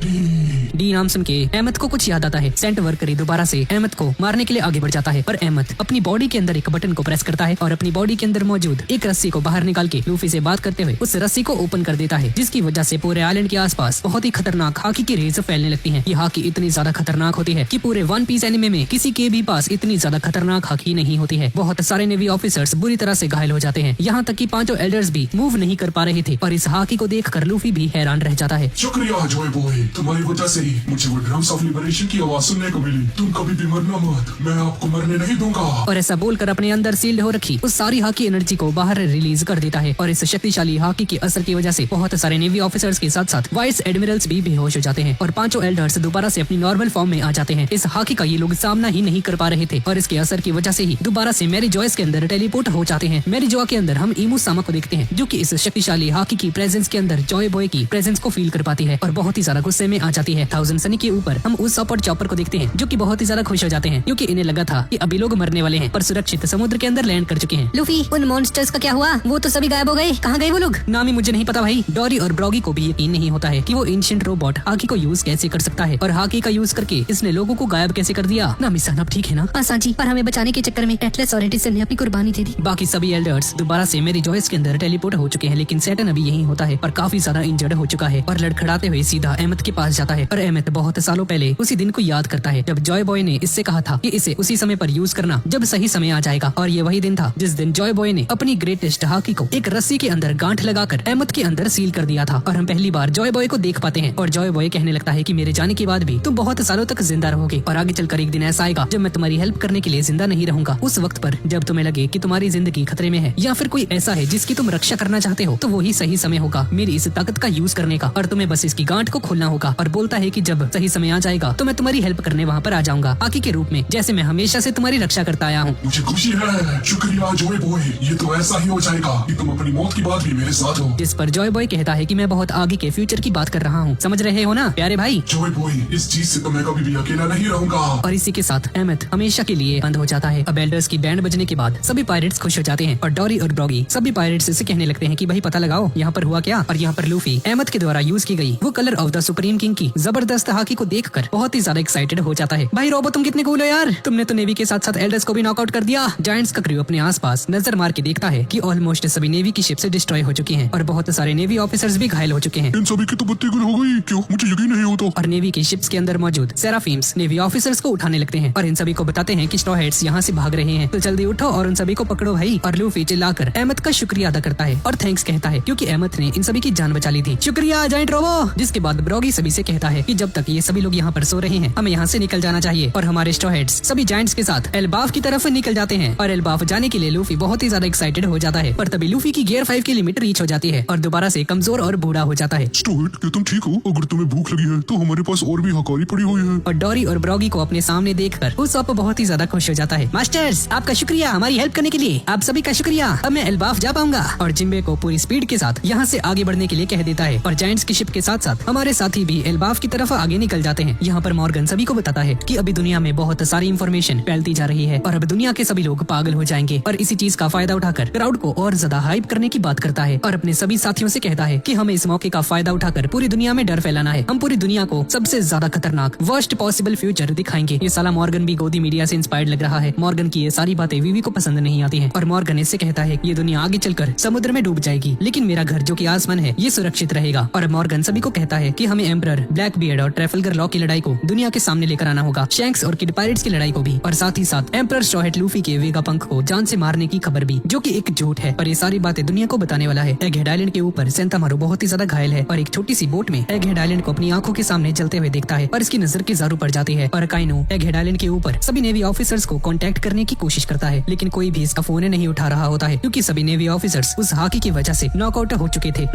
डी नाम सुन के एमथ को कुछ याद आता है। सेंट वर्करी दोबारा से एमथ को मारने के लिए आगे बढ़ जाता है पर एमथ अपनी बॉडी के अंदर एक बटन को प्रेस करता है और अपनी बॉडी के अंदर मौजूद एक रस्सी को बाहर निकाल के लूफी से बात करते हुए उस रस्सी को ओपन कर देता है, जिसकी वजह से पूरे आइलैंड के आसपास बहुत ही खतरनाक हाकी की रेज फैलने लगती हैं। ये हाकी इतनी ज्यादा खतरनाक होती है कि पूरे वन पीस एनिमे में किसी के भी पास इतनी ज्यादा खतरनाक हाकी नहीं होती है। बहुत सारे नेवी ऑफिसर्स बुरी तरह से घायल हो जाते हैं, यहाँ तक कि पांचों एल्डर्स भी मूव नहीं कर पा रहे थे और इस हाकी को देख कर लूफी भी हैरान रह जाता है। शुक्रिया जॉय बॉय, तुम्हारी वजह से ही मुझे वो ड्रम्स ऑफ लिबरेशन की आवाज सुनने को मिली। तुम कभी भी मरना मत, मैं आपको मरने नहीं दूंगा। और ऐसा बोलकर अपने अंदर सील्ड हो रखी उस सारी हाकी एनर्जी को बाहर रिलीज कर देता है और इस शक्तिशाली हाकी के असर की वजह से बहुत सारे नेवी ऑफिसर्स के साथ साथ वाइस एडमिरल्स भी बेहोश हो जाते हैं और पांचों एल्डर्स दोबारा से अपनी नॉर्मल फॉर्म में आ जाते हैं। इस हाकी का ये लोग सामना ही नहीं कर पा रहे थे और इसके असर की वजह से ही दोबारा से मैरी जॉयस के अंदर टेलीपोर्ट हो जाते हैं। मैरी जॉय के अंदर हम इमू सामा को देखते हैं, जो कि इस शक्तिशाली हाकी की प्रेजेंस के अंदर जॉय बॉय की प्रेजेंस को फील कर पाती है और बहुत ही ज्यादा गुस्से में आ जाती है। थाउजेंड सनी के ऊपर हम उस चॉपर को देखते हैं, जो कि बहुत ही ज्यादा खुश हो जाते हैं क्योंकि इन्हें लगा था कि अभी लोग मरने वाले हैं, पर सुरक्षित समुद्र के अंदर लैंड कर चुके हैं। लूफी, उन मॉन्स्टर्स का क्या हुआ? वो तो सभी गायब हो गए, कहाँ गए वो लोग? नाम ही मुझे नहीं पता भाई। डोरी और ब्रॉगी को भी यकीन नहीं होता है कि वो एंशिएंट रोबोट हाकी को यूज कैसे कर सकता है और हाकी का यूज करके इसने लोगों को गायब कैसे कर दिया। नामी सन अब ठीक है ना? हाँ सांची, पर हमें बचाने के चक्कर में एटलस और एडिसन ने अपनी कुर्बानी दे दी। बाकी सभी एल्डर्स दोबारा से मेरी जॉइस के अंदर टेलीपोर्ट हो चुके हैं, लेकिन सैटर्न अभी यहीं होता है और काफी ज्यादा इंजर्ड हो चुका है और लड़खड़ाते हुए सीधा अहमद के पास जाता है। और अहमद बहुत सालों पहले उसी दिन को याद करता है जब जॉय बॉय ने इससे कहा था कि इसे उसी समय पर यूज करना जब सही समय आ जाएगा। और ये वही दिन था जिस दिन जॉय बॉय ने अपनी ग्रेटेस्ट हाकी को एक रस्सी के अंदर गांठ लगाकर अहमद के अंदर सील कर दिया था। और हम पहली बार जॉय बॉय को देख पाते हैं और जॉय बॉय कहने लगता है कि मेरे जाने के बाद भी तुम बहुत सालों तक जिंदा रहोगे और आगे चलकर एक दिन ऐसा आएगा जब मैं तुम्हारी हेल्प करने के लिए जिंदा नहीं रहूंगा। उस वक्त पर जब तुम्हें लगे कि तुम्हारी जिंदगी खतरे में है या फिर कोई ऐसा है जिसकी तुम रक्षा करना चाहते हो, तो वही सही समय होगा मेरी इस ताकत का यूज करने का और तुम्हें बस इसकी गांठ को खोलना होगा। और बोलता है कि जब सही समय आ जाएगा तो मैं तुम्हारी हेल्प करने वहाँ पर आ जाऊंगा हाकी के रूप में, जैसे मैं हमेशा से तुम्हारी रक्षा करता आया हूँ। मुझे खुशी है, शुक्रिया जॉय बॉय, ये तो ऐसा ही हो जाएगा कि तुम अपनी मौत के बाद भी मेरे साथ हो। जिस पर जॉय बॉय कहता है कि मैं बहुत आगे के फ्यूचर की बात कर रहा हूँ, समझ रहे हो ना प्यारे भाई? जॉय बॉय, इस चीज से तो मैं कभी भी अकेला नहीं रहूंगा। और इसी के साथ अहमद हमेशा के लिए बंद हो जाता है। अब एल्डर्स की बैंड बजने के बाद सभी पायरेट्स खुश हो जाते हैं और डोरी और ब्रॉगी सभी पायरेट्स से कहने लगते हैं कि भाई पता लगाओ यहाँ पर हुआ क्या। और यहाँ पर लूफी अहमद के द्वारा यूज की गई वो colour of the supreme king की जबरदस्त हाकी को देखकर बहुत ही ज्यादा एक्साइटेड हो जाता है। भाई रोबो तुम कितने कूल हो यार, तुमने तो नेवी के साथ साथ एल्डर्स को भी नॉकआउट कर दिया। जायंट्स का क्रू अपने आसपास नजर मार के देखता है कि ऑलमोस्ट सभी नेवी की शिप से डिस्ट्रॉय हो चुकी हैं और बहुत सारे नेवी ऑफिसर्स भी घायल हो चुके हैं। इन सभी की तो बत्ती गुल हो गई, क्यों? मुझे यकीन नहीं होता। और नेवी की शिप्स के अंदर मौजूद सेराफीम्स नेवी ऑफिसर्स को उठाने लगते हैं और इन सभी को बताते हैं कि स्ट्रॉ हेड्स यहाँ से भाग रहे हैं, तो जल्दी उठो और उन सभी को पकड़ो भाई। और लूफी चिल्लाकर अहमद का शुक्रिया अदा करता है और थैंक्स कहता है क्योंकि अहमद ने इन सभी की जान बचा ली थी। शुक्रिया जायंट रोबो। जिसके बाद ब्रॉगी सभी से कहता है कि जब तक ये सभी लोग यहाँ पर सो रहे हैं हमें यहाँ से निकल जाना चाहिए। और हमारे स्ट्रॉ हेड्स सभी जायंट्स के साथ एल्बाफ की तरफ निकल जाते हैं और एल्बाफ जाने के लिए लूफी बहुत ही ज्यादा एक्साइटेड हो जाता है, पर तभी लूफी की गियर 5 की लिमिट रीच हो जाती है और दोबारा से कमजोर और बूढ़ा हो जाता है। स्टुअर्ट, क्या तुम ठीक हो? अगर तुम्हें भूख लगी है तो हमारे पास और भी हकारी पड़ी हुई है। और डोरी और ब्रॉगी को अपने सामने देखकर उसॉप बहुत ही ज्यादा खुश हो जाता है। मास्टर्स आपका शुक्रिया हमारी हेल्प करने के लिए, आप सभी का शुक्रिया, अब मैं एल्बाफ जा पाऊंगा। और जिम्बे को पूरी स्पीड के साथ यहाँ से आगे बढ़ने के लिए कह देता है और जायंट्स की शिप के साथ साथ हमारे साथी भी एल्बाफ की तरफ आगे निकल जाते हैं। यहाँ पर मॉर्गन सभी को बताता है कि अभी दुनिया में बहुत सारी इंफॉर्मेशन फैलती जा रही है और अब दुनिया के सभी लोग पागल हो जाएंगे और इसी चीज का फायदा उठाकर क्राउड को और ज्यादा हाइप करने की बात करता है और अपने सभी साथियों से कहता है कि हमें इस मौके का फायदा उठाकर पूरी दुनिया में डर फैलाना है। हम पूरी दुनिया को सबसे ज्यादा खतरनाक वर्स्ट पॉसिबल फ्यूचर दिखाएंगे। ये साला मॉर्गन भी गोदी मीडिया से इंस्पायर्ड लग रहा है। मॉर्गन की ये सारी बातें वीवी को पसंद नहीं आती हैं और मॉर्गन इससे कहता है कि ये दुनिया आगे चलकर समुद्र में डूब जाएगी लेकिन मेरा घर जो कि आसमान है ये सुरक्षित रहेगा। और मॉर्गन सभी को कहता है कि हमें एम्परर ब्लैक बियर्ड और ट्रैफलगर लॉ की लड़ाई को दुनिया के सामने लेकर आना होगा, शैंक्स और किड पायरेट्स की लड़ाई को भी, और साथ ही साथ एम्परर स्ट्रॉ हैट लूफी के वेगा पंख को जान से मारने की खबर भी, जो कि एक झूठ है। पर ये सारी बातें दुनिया को बताने वाला है। एगहेड आइलैंड के ऊपर सेंतामारू बहुत ही ज्यादा घायल है और एक छोटी सी बोट में एगहेड आइलैंड को अपनी आंखों के सामने जलते हुए देखता है और इसकी नजर की जारू पड़ जाती है। और काइनो एगहेड आइलैंड के ऊपर सभी नेवी ऑफिसर्स को कांटेक्ट करने की कोशिश करता है लेकिन कोई भी इसका फोन नहीं उठा रहा होता है क्योंकि सभी नेवी ऑफिसर्स उस हाकी की वजह से नॉकआउट हो चुके थे।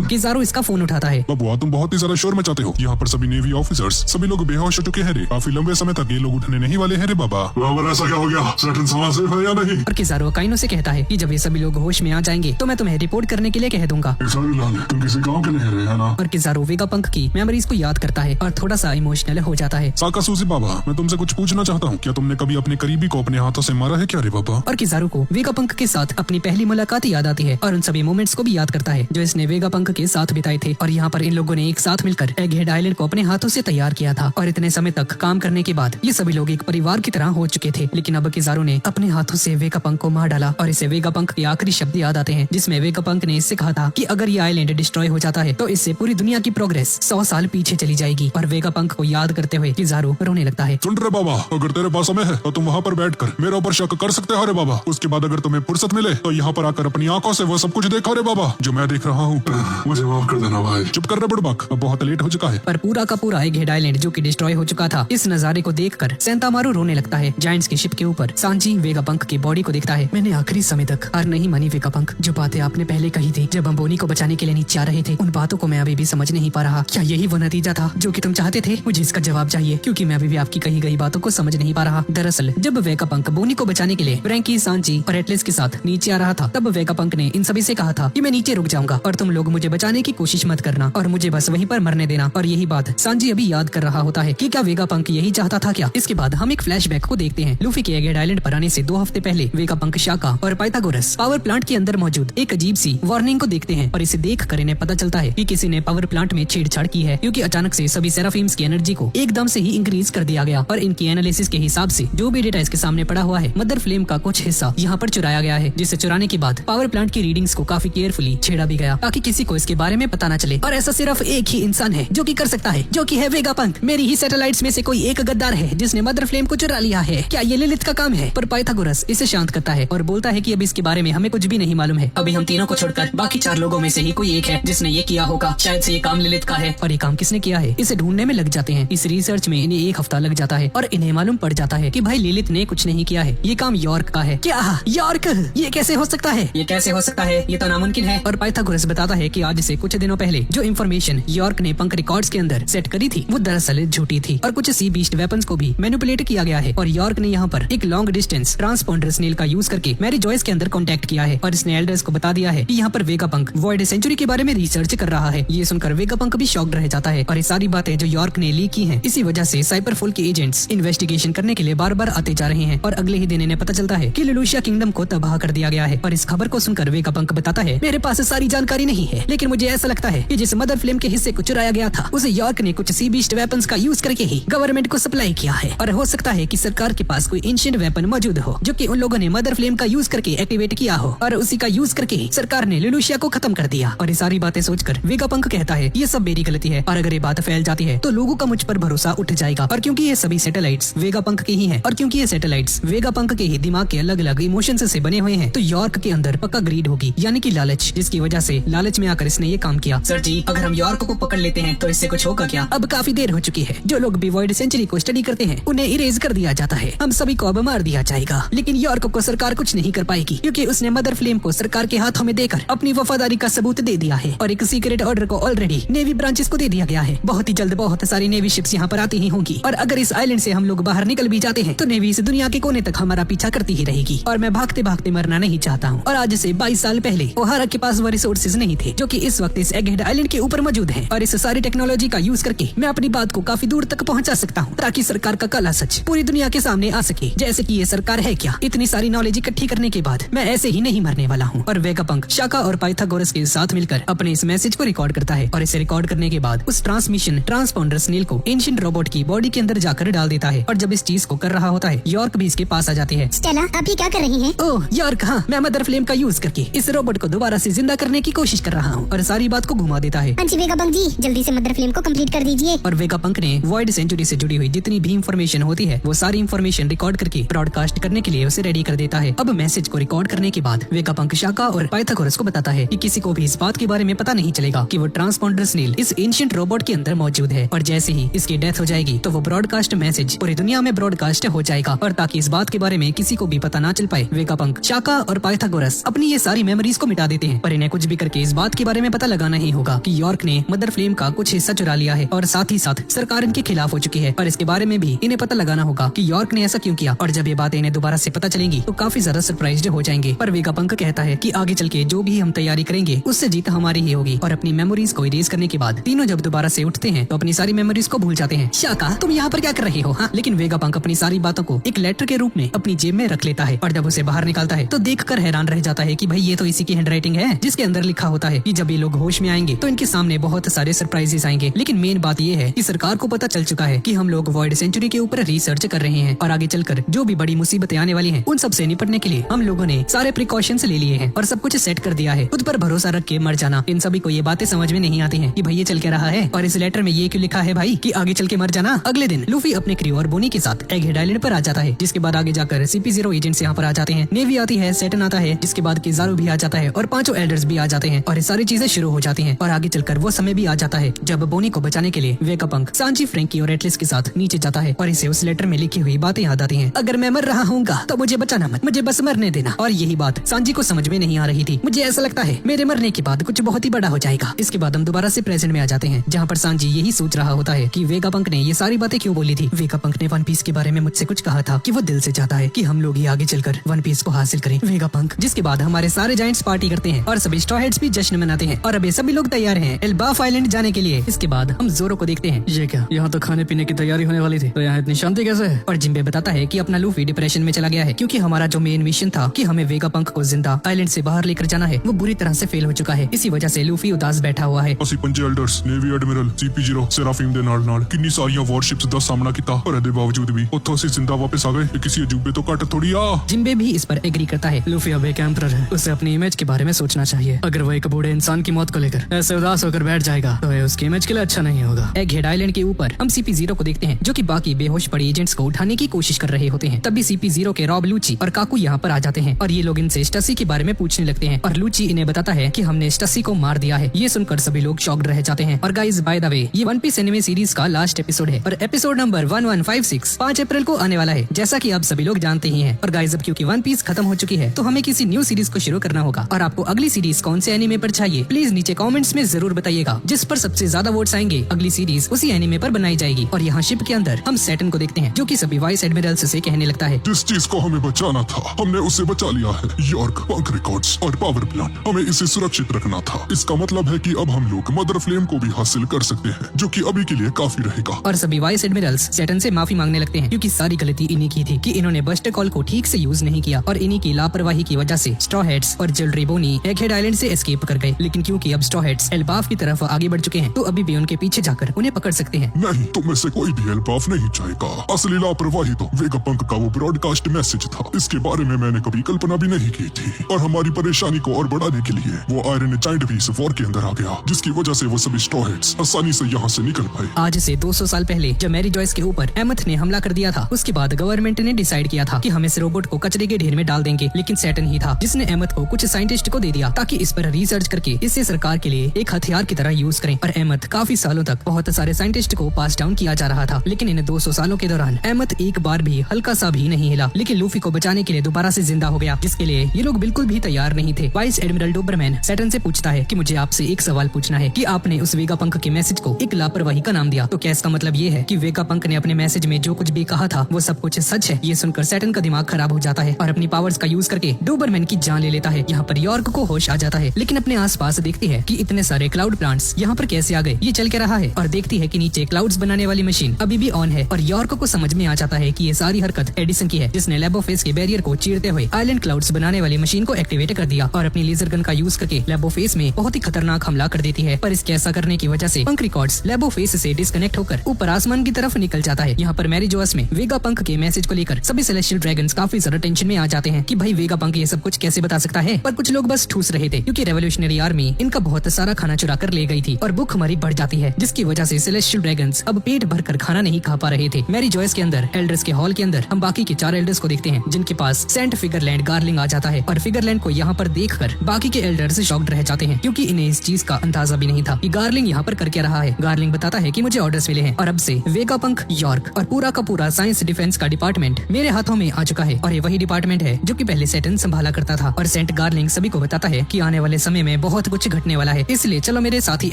किजारू इसका फोन उठाता है। बबुआ, तुम बहुत ही ज्यादा शोर मचाते हो। यहाँ पर सभी नेवी ऑफिसर्स सभी लोग बेहोश हो चुके हैं रे। काफी लंबे समय तक ये लोग उठने नहीं वाले हैं रे बाबा। ऐसा क्या हो गया? सैटर्न सामान सेफ है या नहीं? और किजारू काइनो से कहता है कि जब ये सभी लोग होश में आ जाएंगे तो मैं तुम्हें रिपोर्ट करने के लिए कह दूंगा। तुम किसी गाँव के नहीं रहे है ना? और किजारू वेगा पंख की मेमोरीज को याद करता है और थोड़ा सा इमोशनल हो जाता है। साकासूजी बाबा, मैं तुमसे कुछ पूछना चाहता हूँ, क्या तुमने कभी अपने करीबी को अपने हाथों से मारा है क्या रे बाबा? और किजारू को वेगा पंख के साथ अपनी पहली मुलाकात याद आती है और उन सभी मोमेंट्स को भी याद करता है जो इसने वेगा पंख के साथ बिताए थे। और यहाँ पर इन लोगों ने एक साथ मिलकर एगहेड आइलैंड को अपने हाथों से तैयार किया था और इतने समय तक काम करने के बाद ये सभी लोग एक परिवार की तरह हो चुके थे। लेकिन अब किजारू ने अपने हाथों से वेगा पंख को मार डाला और इसे वेगा पंख के आखिरी शब्द याद आते हैं जिसमें वेगा पंख ने इससे कहा था कि अगर ये आइलैंड डिस्ट्रॉय हो जाता है तो इससे पूरी दुनिया की प्रोग्रेस 100 साल पीछे चली जाएगी। और वेगा पंख को याद करते हुए किजारू रोने लगता है। सुन रहे बाबा, अगर तेरे पास समय है तो तुम वहाँ पर बैठकर मेरे ऊपर शक कर सकते हो रे बाबा। उसके बाद अगर तुम्हें फुर्सत मिले तो यहाँ पर आकर अपनी आंखों से वो सब कुछ देखो रे बाबा जो मैं देख रहा हूँ। मुझे माफ कर देना भाई। चुप कर रहे बुड़बक, अब बहुत लेट हो चुका है। पर पूरा का पूरा एगहेड आइलैंड जो कि डिस्ट्रॉय हो चुका था, इस नजारे को देखकर सेंतामारू रोने लगता है। जायंट्स की शिप के ऊपर सांची वेगा पंख की बॉडी को देखता है। मैंने आखिरी समय तक हार नहीं मानी वेगा पंख। जो बातें आपने पहले कही थी जब हम बोनी को बचाने के लिए नीचे आ रहे थे, उन बातों को मैं अभी भी समझ नहीं पा रहा। क्या यही वो नतीजा था जो कि तुम चाहते थे? मुझे इसका जवाब चाहिए क्योंकि मैं अभी भी आपकी कही गई बातों को समझ नहीं पा रहा। दरअसल जब वेगा पंख बोनी को बचाने के लिए फ्रैंकी, सांची और एटलस के साथ नीचे आ रहा था, तब वेगा पंख ने इन सभी से कहा था कि मैं नीचे रुक जाऊंगा और तुम लोग मुझे बचाने की कोशिश मत करना और मुझे बस वहीं पर मरने करने देना। और यही बात सांजी अभी याद कर रहा होता है कि क्या वेगापंक यही चाहता था क्या। इसके बाद हम एक फ्लैशबैक को देखते हैं। लूफी के एगेड आइलैंड पर आने से 2 हफ्ते पहले वेगापंक, शाका और पाइथागोरस पावर प्लांट के अंदर मौजूद एक अजीब सी वार्निंग को देखते हैं और इसे देख कर इन्हें पता चलता है कि किसी ने पावर प्लांट में छेड़छाड़ की है, क्योंकि अचानक से सभी सेराफिम्स की एनर्जी को एकदम से ही इंक्रीज कर दिया गया और इनकी एनालिसिस के हिसाब से जो भी डेटा इसके सामने पड़ा हुआ है, मदर फ्लेम का कुछ हिस्सा यहाँ पर चुराया गया है, जिसे चुराने के बाद पावर प्लांट की रीडिंग्स को काफी केयरफुली छेड़ा भी गया ताकि किसी को इसके बारे में पता न चले। और ऐसा सिर्फ एक ही इंसान है जो कि कर सकता है, जो कि है वेगापंक। मेरी ही सैटेलाइट्स में से कोई एक गद्दार है जिसने मदर फ्लेम को चुरा लिया है। क्या ये लिलिथ का काम है? पर पाइथागोरस इसे शांत करता है और बोलता है कि अब इसके बारे में हमें कुछ भी नहीं मालूम है। अभी हम तीनों को छोड़कर बाकी 4 लोगों में से ही कोई एक है जिसने ये किया होगा। शायद से ये काम लिलिथ का है। और ये काम किसने किया है इसे ढूंढने में लग जाते हैं। इस रिसर्च में इन्हें 1 हफ्ता लग जाता है और इन्हें मालूम पड़ जाता है कि भाई लिलिथ ने कुछ नहीं किया है, ये काम यॉर्क का है। क्या यॉर्क? ये कैसे हो सकता है? ये कैसे हो सकता है? ये तो नामुमकिन है। और पाइथागोरस बताता है कि आज से कुछ दिनों पहले जो इन्फॉर्मेशन यॉर्क ने पंक रिकॉर्ड्स के अंदर सेट करी थी वो दरअसल झूठी थी और कुछ सी बीस्ट वेपन्स को भी मैनिपुलेट किया गया है। और यॉर्क ने यहाँ पर एक लॉन्ग डिस्टेंस ट्रांसपॉन्डर स्नेल का यूज करके मैरी जॉयस के अंदर कॉन्टेक्ट किया है और इसने एल्डर्स को बता दिया है कि यहाँ पर वेगापंक वॉइड सेंचुरी के बारे में रिसर्च कर रहा है। ये सुनकर वेगापंक भी शॉक्ड रह जाता है और ये सारी बातें जो यॉर्क ने लीक की हैं, इसी वजह से साइबरफोल के एजेंट्स इन्वेस्टिगेशन करने के लिए बार बार आते जा रहे हैं। और अगले ही दिन इन्हें पता चलता है कि लुलुशिया किंगडम को तबाह कर दिया गया है। और इस खबर को सुनकर वेगापंक बताता है, मेरे पास सारी जानकारी नहीं है, लेकिन मुझे ऐसा लगता है कि जिस मदर फ्लेम के हिस्से को चुराया गया था उसे यॉर्क ने कुछ सी बीस्ट वेपन्स का यूज करके ही गवर्नमेंट को सप्लाई किया है। और हो सकता है कि सरकार के पास कोई एंशिएंट वेपन मौजूद हो जो कि उन लोगों ने मदर फ्लेम का यूज करके एक्टिवेट किया हो और उसी का यूज करके सरकार ने लुलुशिया को खत्म कर दिया। और ये सारी बातें सोचकर वेगापंक कहता है ये सब मेरी गलती है और अगर ये बात फैल जाती है तो लोगों का मुझ पर भरोसा उठ जाएगा। और क्योंकि ये सभी सैटेलाइट्स वेगापंक के ही हैं और क्योंकि ये सैटेलाइट्स वेगापंक के ही दिमाग के अलग अलग इमोशंस से बने हुए हैं, तो यॉर्क के अंदर पक्का ग्रीड होगी, यानी कि लालच, जिसकी वजह से लालच में आकर इसने ये काम किया। सर जी, अगर हम यॉर्क को पकड़ लेते हैं तो इससे कुछ होगा क्या? अब काफी देर हो चुकी है। जो लोग भी वॉइड सेंचुरी को स्टडी करते हैं उन्हें इरेज कर दिया जाता है। हम सभी को अब मार दिया जाएगा, लेकिन यॉर्क को सरकार कुछ नहीं कर पाएगी क्योंकि उसने मदर फ्लेम को सरकार के हाथों में देकर अपनी वफादारी का सबूत दे दिया है। और एक सीक्रेट ऑर्डर को ऑलरेडी नेवी ब्रांचेस को दे दिया गया है। बहुत ही जल्द बहुत सारी नेवी शिप्स यहाँ पर आती ही होंगी और अगर इस आइलैंड से हम लोग बाहर निकल भी जाते हैं तो नेवी इस दुनिया के कोने तक हमारा पीछा करती ही रहेगी। और मैं भागते भागते मरना नहीं चाहता हूँ। और आज से 22 साल पहले ओहारा के पास वो रिसोर्सेज नहीं थे जो कि इस वक्त इस एगहेड आइलैंड के ऊपर मौजूद हैं। और इस सारी टेक्नोलॉजी का यूज करके मैं अपनी बात को काफी दूर तक पहुंचा सकता हूं ताकि सरकार का काला सच पूरी दुनिया के सामने आ सके, जैसे कि ये सरकार है क्या। इतनी सारी नॉलेज इकट्ठी करने के बाद मैं ऐसे ही नहीं मरने वाला हूँ। और वेगापंक शाका और पाइथागोरस के साथ मिलकर अपने इस मैसेज को रिकॉर्ड करता है और इसे रिकॉर्ड करने के बाद उस ट्रांसमिशन ट्रांसपॉन्डर स्नेल को एंशिएंट रोबोट की बॉडी के अंदर जाकर डाल देता है। और जब इस चीज को कर रहा होता है यॉर्क भी इसके पास आ जाती है। स्टेला, आप ये क्या कर रही हैं? ओह यॉर्क, हाँ, मैं मदर फ्लेम का यूज करके इस रोबोट को दोबारा से जिंदा करने की कोशिश कर रहा हूँ। और सारी बात को घुमा देता है। अंशी वेगापंक जी, जल्दी से मदर फ्लेम को कंप्लीट कर दीजिए। और वेगापंक ने वॉइड सेंचुरी से जुड़ी हुई जितनी भी इंफॉर्मेशन होती है वो सारी इंफॉर्मेशन रिकॉर्ड करके ब्रॉडकास्ट करने के लिए उसे रेडी कर देता है। अब मैसेज को रिकॉर्ड करने के बाद वेगापंक शाका और पाइथागोरस को बताता है कि किसी को भी इस बात के बारे में पता नहीं चलेगा कि वो ट्रांसपॉन्डर स्नेल इस एंशिएंट रोबोट के अंदर मौजूद है। और जैसे ही इसकी डेथ हो जाएगी तो वो ब्रॉडकास्ट मैसेज पूरी दुनिया में ब्रॉडकास्ट हो जाएगा। और ताकि इस बात के बारे में किसी को भी पता ना चल पाए, वेगापंक, शाका और पाइथागोरस अपनी ये सारी मेमोरीज को मिटा देते हैं। पर इन्हें कुछ भी करके इस बात के बारे में पता लगाना ही होगा कि यॉर्क ने मदर फ्लेम का कुछ हिस्सा चुरा लिया है और साथ ही साथ सरकार इनके खिलाफ हो चुकी है। और इसके बारे में भी इन्हें पता लगाना होगा कि यॉर्क ने ऐसा क्यों किया। और जब ये बातें इन्हें दोबारा से पता चलेंगी तो काफी ज्यादा सरप्राइज्ड हो जाएंगे। पर वेगापंक कहता है कि आगे चल के जो भी हम तैयारी करेंगे उससे जीत हमारी ही होगी। और अपनी मेमोरीज को इरेज करने के बाद तीनों जब दोबारा से उठते हैं तो अपनी सारी मेमोरीज को भूल जाते हैं। शाका, तुम यहाँ पर क्या कर रहे हो? हाँ, लेकिन वेगापंक अपनी सारी बातों को एक लेटर के रूप में अपनी जेब में रख लेता है। और जब उसे बाहर निकालता है तो देखकर हैरान रह जाता है कि भाई ये तो इसी की हैंडराइटिंग है जिसके अंदर लिखा होता है कि जब ये लोग होश में आएंगे तो इनके सामने बहुत सारे सरप्राइजेस आएंगे। लेकिन मेन बात ये है कि सरकार को पता चल चुका है कि हम लोग वॉइड सेंचुरी के ऊपर रिसर्च कर रहे हैं और आगे चलकर जो भी बड़ी मुसीबतें आने वाली हैं उन सब से निपटने के लिए हम लोगों ने सारे प्रिकॉशंस ले लिए हैं और सब कुछ सेट कर दिया है। खुद पर भरोसा रख के मर जाना। इन सभी को ये बातें समझ में नहीं आती हैं कि भाई ये चल के रहा है और इस लेटर में ये क्यों लिखा है भाई कि आगे चल के मर जाना। अगले दिन लूफी अपने क्रू और बोनी के साथ एगहेड आइलैंड पर आ जाता है, जिसके बाद आगे जाकर CP0 एजेंट्स यहाँ पर आ जाते हैं, नेवी आती है, सैटर्न आता है, जिसके बाद किज़ारू भी आ जाता है और 5 एल्डर्स भी आ जाते हैं और ये सारी चीजें शुरू हो जाती हैं। और आगे चलकर वो समय भी आ जाता है जब बोनी को बचाने के लिए वेगापंक सांजी, फ्रैंकी और एटलिस के साथ नीचे जाता है और इसे उस लेटर में लिखी हुई बातें याद आती हैं। अगर मैं मर रहा हूँगा तो मुझे बचाना मत, मुझे बस मरने देना। और यही बात सांजी को समझ में नहीं आ रही थी। मुझे ऐसा लगता है मेरे मरने के बाद कुछ बहुत ही बड़ा हो जाएगा। इसके बाद हम दोबारा से प्रेजेंट में आ जाते हैं जहाँ पर सांजी यही सोच रहा होता है कि वेगापंक ने ये सारी बातें क्यों बोली थी। वेगापंक ने वन पीस के बारे में मुझसे कुछ कहा था कि वो दिल से चाहता है कि हम लोग ही आगे चलकर वन पीस को हासिल करें। वेगापंक, जिसके बाद हमारे सारे जायंट्स पार्टी करते हैं और सभी स्ट्रॉ हेड्स भी जश्न मनाते हैं और अब ये सभी लोग तैयार हैं एल्बाफ आइलैंड जाने बचाने के लिए। इसके बाद हम जोरो को देखते हैं। ये क्या, यहाँ तो खाने पीने की तैयारी होने वाली थी, तो यहाँ इतनी शांति कैसे है? और जिम्बे बताता है कि अपना लूफी डिप्रेशन में चला गया है क्योंकि हमारा जो मेन मिशन था कि हमें वेगापंक को जिंदा आइलैंड से बाहर लेकर जाना है, वो बुरी तरह से फेल हो चुका है। इसी वजह से लूफी उदास बैठा हुआ है। ਅਸੀਂ ਪੰਜੇ ਐਲਡਰਸ, ਨੇਵੀ ਐਡਮਿਰਲ, CP0, ਸੈਰਾਫੀਮ ਦੇ ਨਾਲ ਕਿੰਨੀ ਸਾਰੀਆਂ ਵਾਰਸ਼ਿਪਸ ਦਾ ਸਾਹਮਣਾ ਕੀਤਾ, ਪਰ ਇਹਦੇ ਬਾਵਜੂਦ ਵੀ ਉੱਥੋਂ ਅਸੀਂ ਜ਼ਿੰਦਾ ਵਾਪਸ ਆ ਗਏ। ਇਹ ਕਿਸੇ ਅਜੂਬੇ ਤੋਂ ਘੱਟ ਥੋੜੀ ਆ। जिम्बे भी इस पर एग्री करता है। लूफी अब एक एम्परर है, उसे अपनी इमेज के बारे में सोचना चाहिए। अगर वो एक बूढ़े इंसान की मौत को लेकर ऐसे उदास होकर बैठ जाएगा तो ये उसकी इमेज के लिए अच्छा नहीं होगा। एगहेड आइलैंड के ऊपर हम CP0 को देखते हैं जो कि बाकी बेहोश पड़े एजेंट्स को उठाने की कोशिश कर रहे होते हैं। तभी CP0 के रॉब, लूची और काकू यहाँ पर आ जाते हैं और ये लोग इनसे स्टसी के बारे में पूछने लगते हैं और लूची इन्हें बताता है कि हमने स्टसी को मार दिया है। ये सुनकर सभी लोग शॉक्ड रह जाते हैं। और गाइस, बाय द वे, ये वन पीस एनिमे सीरीज का लास्ट एपिसोड है और एपिसोड नंबर 1156 5 अप्रैल को आने वाला है, जैसा कि आप सभी लोग जानते ही हैं। और गाइस, अब क्योंकि वन पीस खत्म हो चुकी है तो हमें किसी न्यू सीरीज को शुरू करना होगा। और आपको अगली सीरीज कौन से एनिमे पर चाहिए, प्लीज नीचे कमेंट्स में जरूर बताइएगा। जिस पर सबसे ज्यादा वोट्स आएंगे अगली सीरीज उसी एनिमे पर बनाई जाएगी। और यहाँ शिप के अंदर हम सैटर्न को देखते हैं जो कि सभी वाइस एडमिरल्स से कहने लगता है, जिस चीज को हमें बचाना था हमने उसे बचा लिया है। यॉर्क, पंक रिकॉर्ड्स और पावर प्लांट, हमें इसे सुरक्षित रखना था। इसका मतलब है कि अब हम लोग मदर फ्लेम को भी हासिल कर सकते हैं, जो कि अभी के लिए काफी रहेगा। और सभी वाइस एडमिरल्स सैटर्न से माफी मांगने लगते हैं क्योंकि सारी गलती इन्हीं की थी कि इन्होंने बस्टर कॉल को ठीक से यूज नहीं किया और इन्हीं की लापरवाही की वजह से स्ट्रॉ हेड्स और जिल्ड्री बोनी एगहेड आइलैंड से एस्केप कर गए। लेकिन क्योंकि अब स्ट्रॉ हेड्स एल्बाफ की तरफ आगे बढ़ चुके हैं तो अभी भी उनके पीछे जाकर उन्हें पकड़ सकते हैं। नहीं, तुम में से कोई भी एल्बाफ नहीं चाहेगा। असली लापरवाही तो वेगापंक का वो ब्रॉडकास्ट मैसेज था। इसके बारे में मैंने कभी कल्पना भी नहीं की थी और हमारी परेशानी को और बढ़ाने के लिए वो आयरन जायंट भी इस वॉर के अंदर आ गया, जिसकी वजह से वो सभी स्ट्रॉ हेड्स आसानी से यहाँ से निकल पाए। आज से 200 साल पहले जब मैरी जॉयस के ऊपर एमथ ने हमला कर दिया था, उसके बाद गवर्नमेंट ने डिसाइड किया था कि हम इस रोबोट को कचरे के ढेर में डाल देंगे। लेकिन सैटर्न ही था जिसने एमथ को कुछ साइंटिस्ट को दे दिया ताकि इस पर रिसर्च करके इसे सरकार के लिए एक हथियार की तरह यूज करें। और एमथ काफी सालों तक बहुत सारे साइंटिस्ट को पास डाउन किया जा रहा था, लेकिन इन 200 सालों के दौरान एमथ एक बार भी हल्का सा भी नहीं हिला। लेकिन लूफी को बचाने के लिए दोबारा से जिंदा हो गया, जिसके लिए ये लोग बिल्कुल भी तैयार नहीं थे। वाइस एडमिरल डोबरमैन सैटर्न से पूछता है कि मुझे आपसे एक सवाल पूछना है कि आपने उस वेगापंक के मैसेज को एक लापरवाही का नाम दिया, तो क्या इसका मतलब ये है कि वेगापंक ने अपने मैसेज में जो कुछ भी कहा था वो सब कुछ सच है? ये सुनकर सैटर्न का दिमाग खराब हो जाता है और अपनी पावर्स का यूज करके डोबरमैन की जान ले लेता है। यहाँ पर यॉर्क को होश आ जाता है, लेकिन अपने आसपास देखती है कि इतने सारे क्लाउड प्लांट्स यहाँ पर कैसे आ गए। ये चल के रहा है और देखती है कि नीचे क्लाउड्स बनाने वाली मशीन अभी भी ऑन है। और यॉर्क को समझ में आ जाता है कि ये सारी हरकत एडिसन की है, जिसने लेबोफेस के बैरियर को चीरते हुए आइलैंड क्लाउड्स बनाने वाली मशीन को एक्टिवेट कर दिया और अपनी लेजर गन का यूज करके लेबोफेस में बहुत ही खतरनाक हमला कर देती है। पर इसके ऐसा करने की वजह से पंक रिकॉर्ड्स लेबोफेस से डिस्कनेक्ट होकर ऊपर आसमान की तरफ निकल जाता है। यहाँ पर मैरी जोअस में वेगापंक के मैसेज को लेकर सभी सेलेस्टियल ड्रैगन्स काफी ज्यादा टेंशन में आ जाते हैं कि भाई वेगापंक ये सब कुछ कैसे बता सकता है। पर कुछ लोग बस ठूस रहे थे क्योंकि रेवोल्यूशनरी आर्मी इनका बहुत सारा खाना चुरा कर ले गई थी और भूखमरी बढ़ जाती है, जिसकी वजह से सेलेस्टियल ड्रैगन्स अब पेट भर कर खाना नहीं खा पा रहे थे। मैरी जॉयस के अंदर एल्डर्स के हॉल के अंदर हम बाकी के 4 एल्डर्स को देखते हैं जिनके पास सेंट फिगरलैंड गार्लिंग आ जाता है। और फिगरलैंड को यहाँ पर देखकर बाकी के एल्डर्स शॉक्ड रह जाते हैं क्योंकि इन्हें इस चीज का अंदाजा भी नहीं था कि गार्लिंग यहाँ पर कर क्या रहा है। गार्लिंग बताता है कि मुझे ऑर्डर्स मिले हैं और अब से वेगापंक, यॉर्क और पूरा का पूरा साइंस डिफेंस का डिपार्टमेंट मेरे हाथों में आ चुका है। और ये वही डिपार्टमेंट है जो कि पहले सैटर्न संभाला करता था। और सेंट गार्लिंग सभी को बताता है कि आने वाले समय में बहुत कुछ घटने वाला है, इसलिए चलो मेरे साथी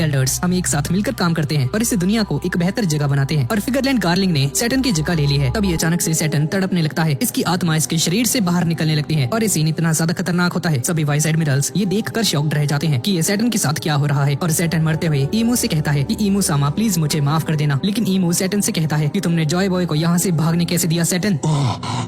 एल्डर्स हम एक साथ मिलकर काम करते हैं और इस दुनिया को एक बेहतर जगह बनाते हैं। और फिगरलैंड गार्लिंग ने सैटर्न की जगह ले ली है। तभी अचानक से सैटर्न तड़पने लगता है, इसकी आत्मा इसके शरीर से बाहर निकलने लगती है और ये सीन इतना ज्यादा खतरनाक होता है। सभी वाइस एडमिरल्स ये देखकर शॉक्ड रह जाते हैं कि ये सैटर्न के साथ क्या हो रहा है। और सैटर्न मरते हुए ईमू से कहता है कि ईमू सामा प्लीज मुझे माफ कर देना। लेकिन ईमू सैटर्न से कहता है कि तुमने जॉय बॉय को यहाँ से भागने कैसे दिया सैटर्न?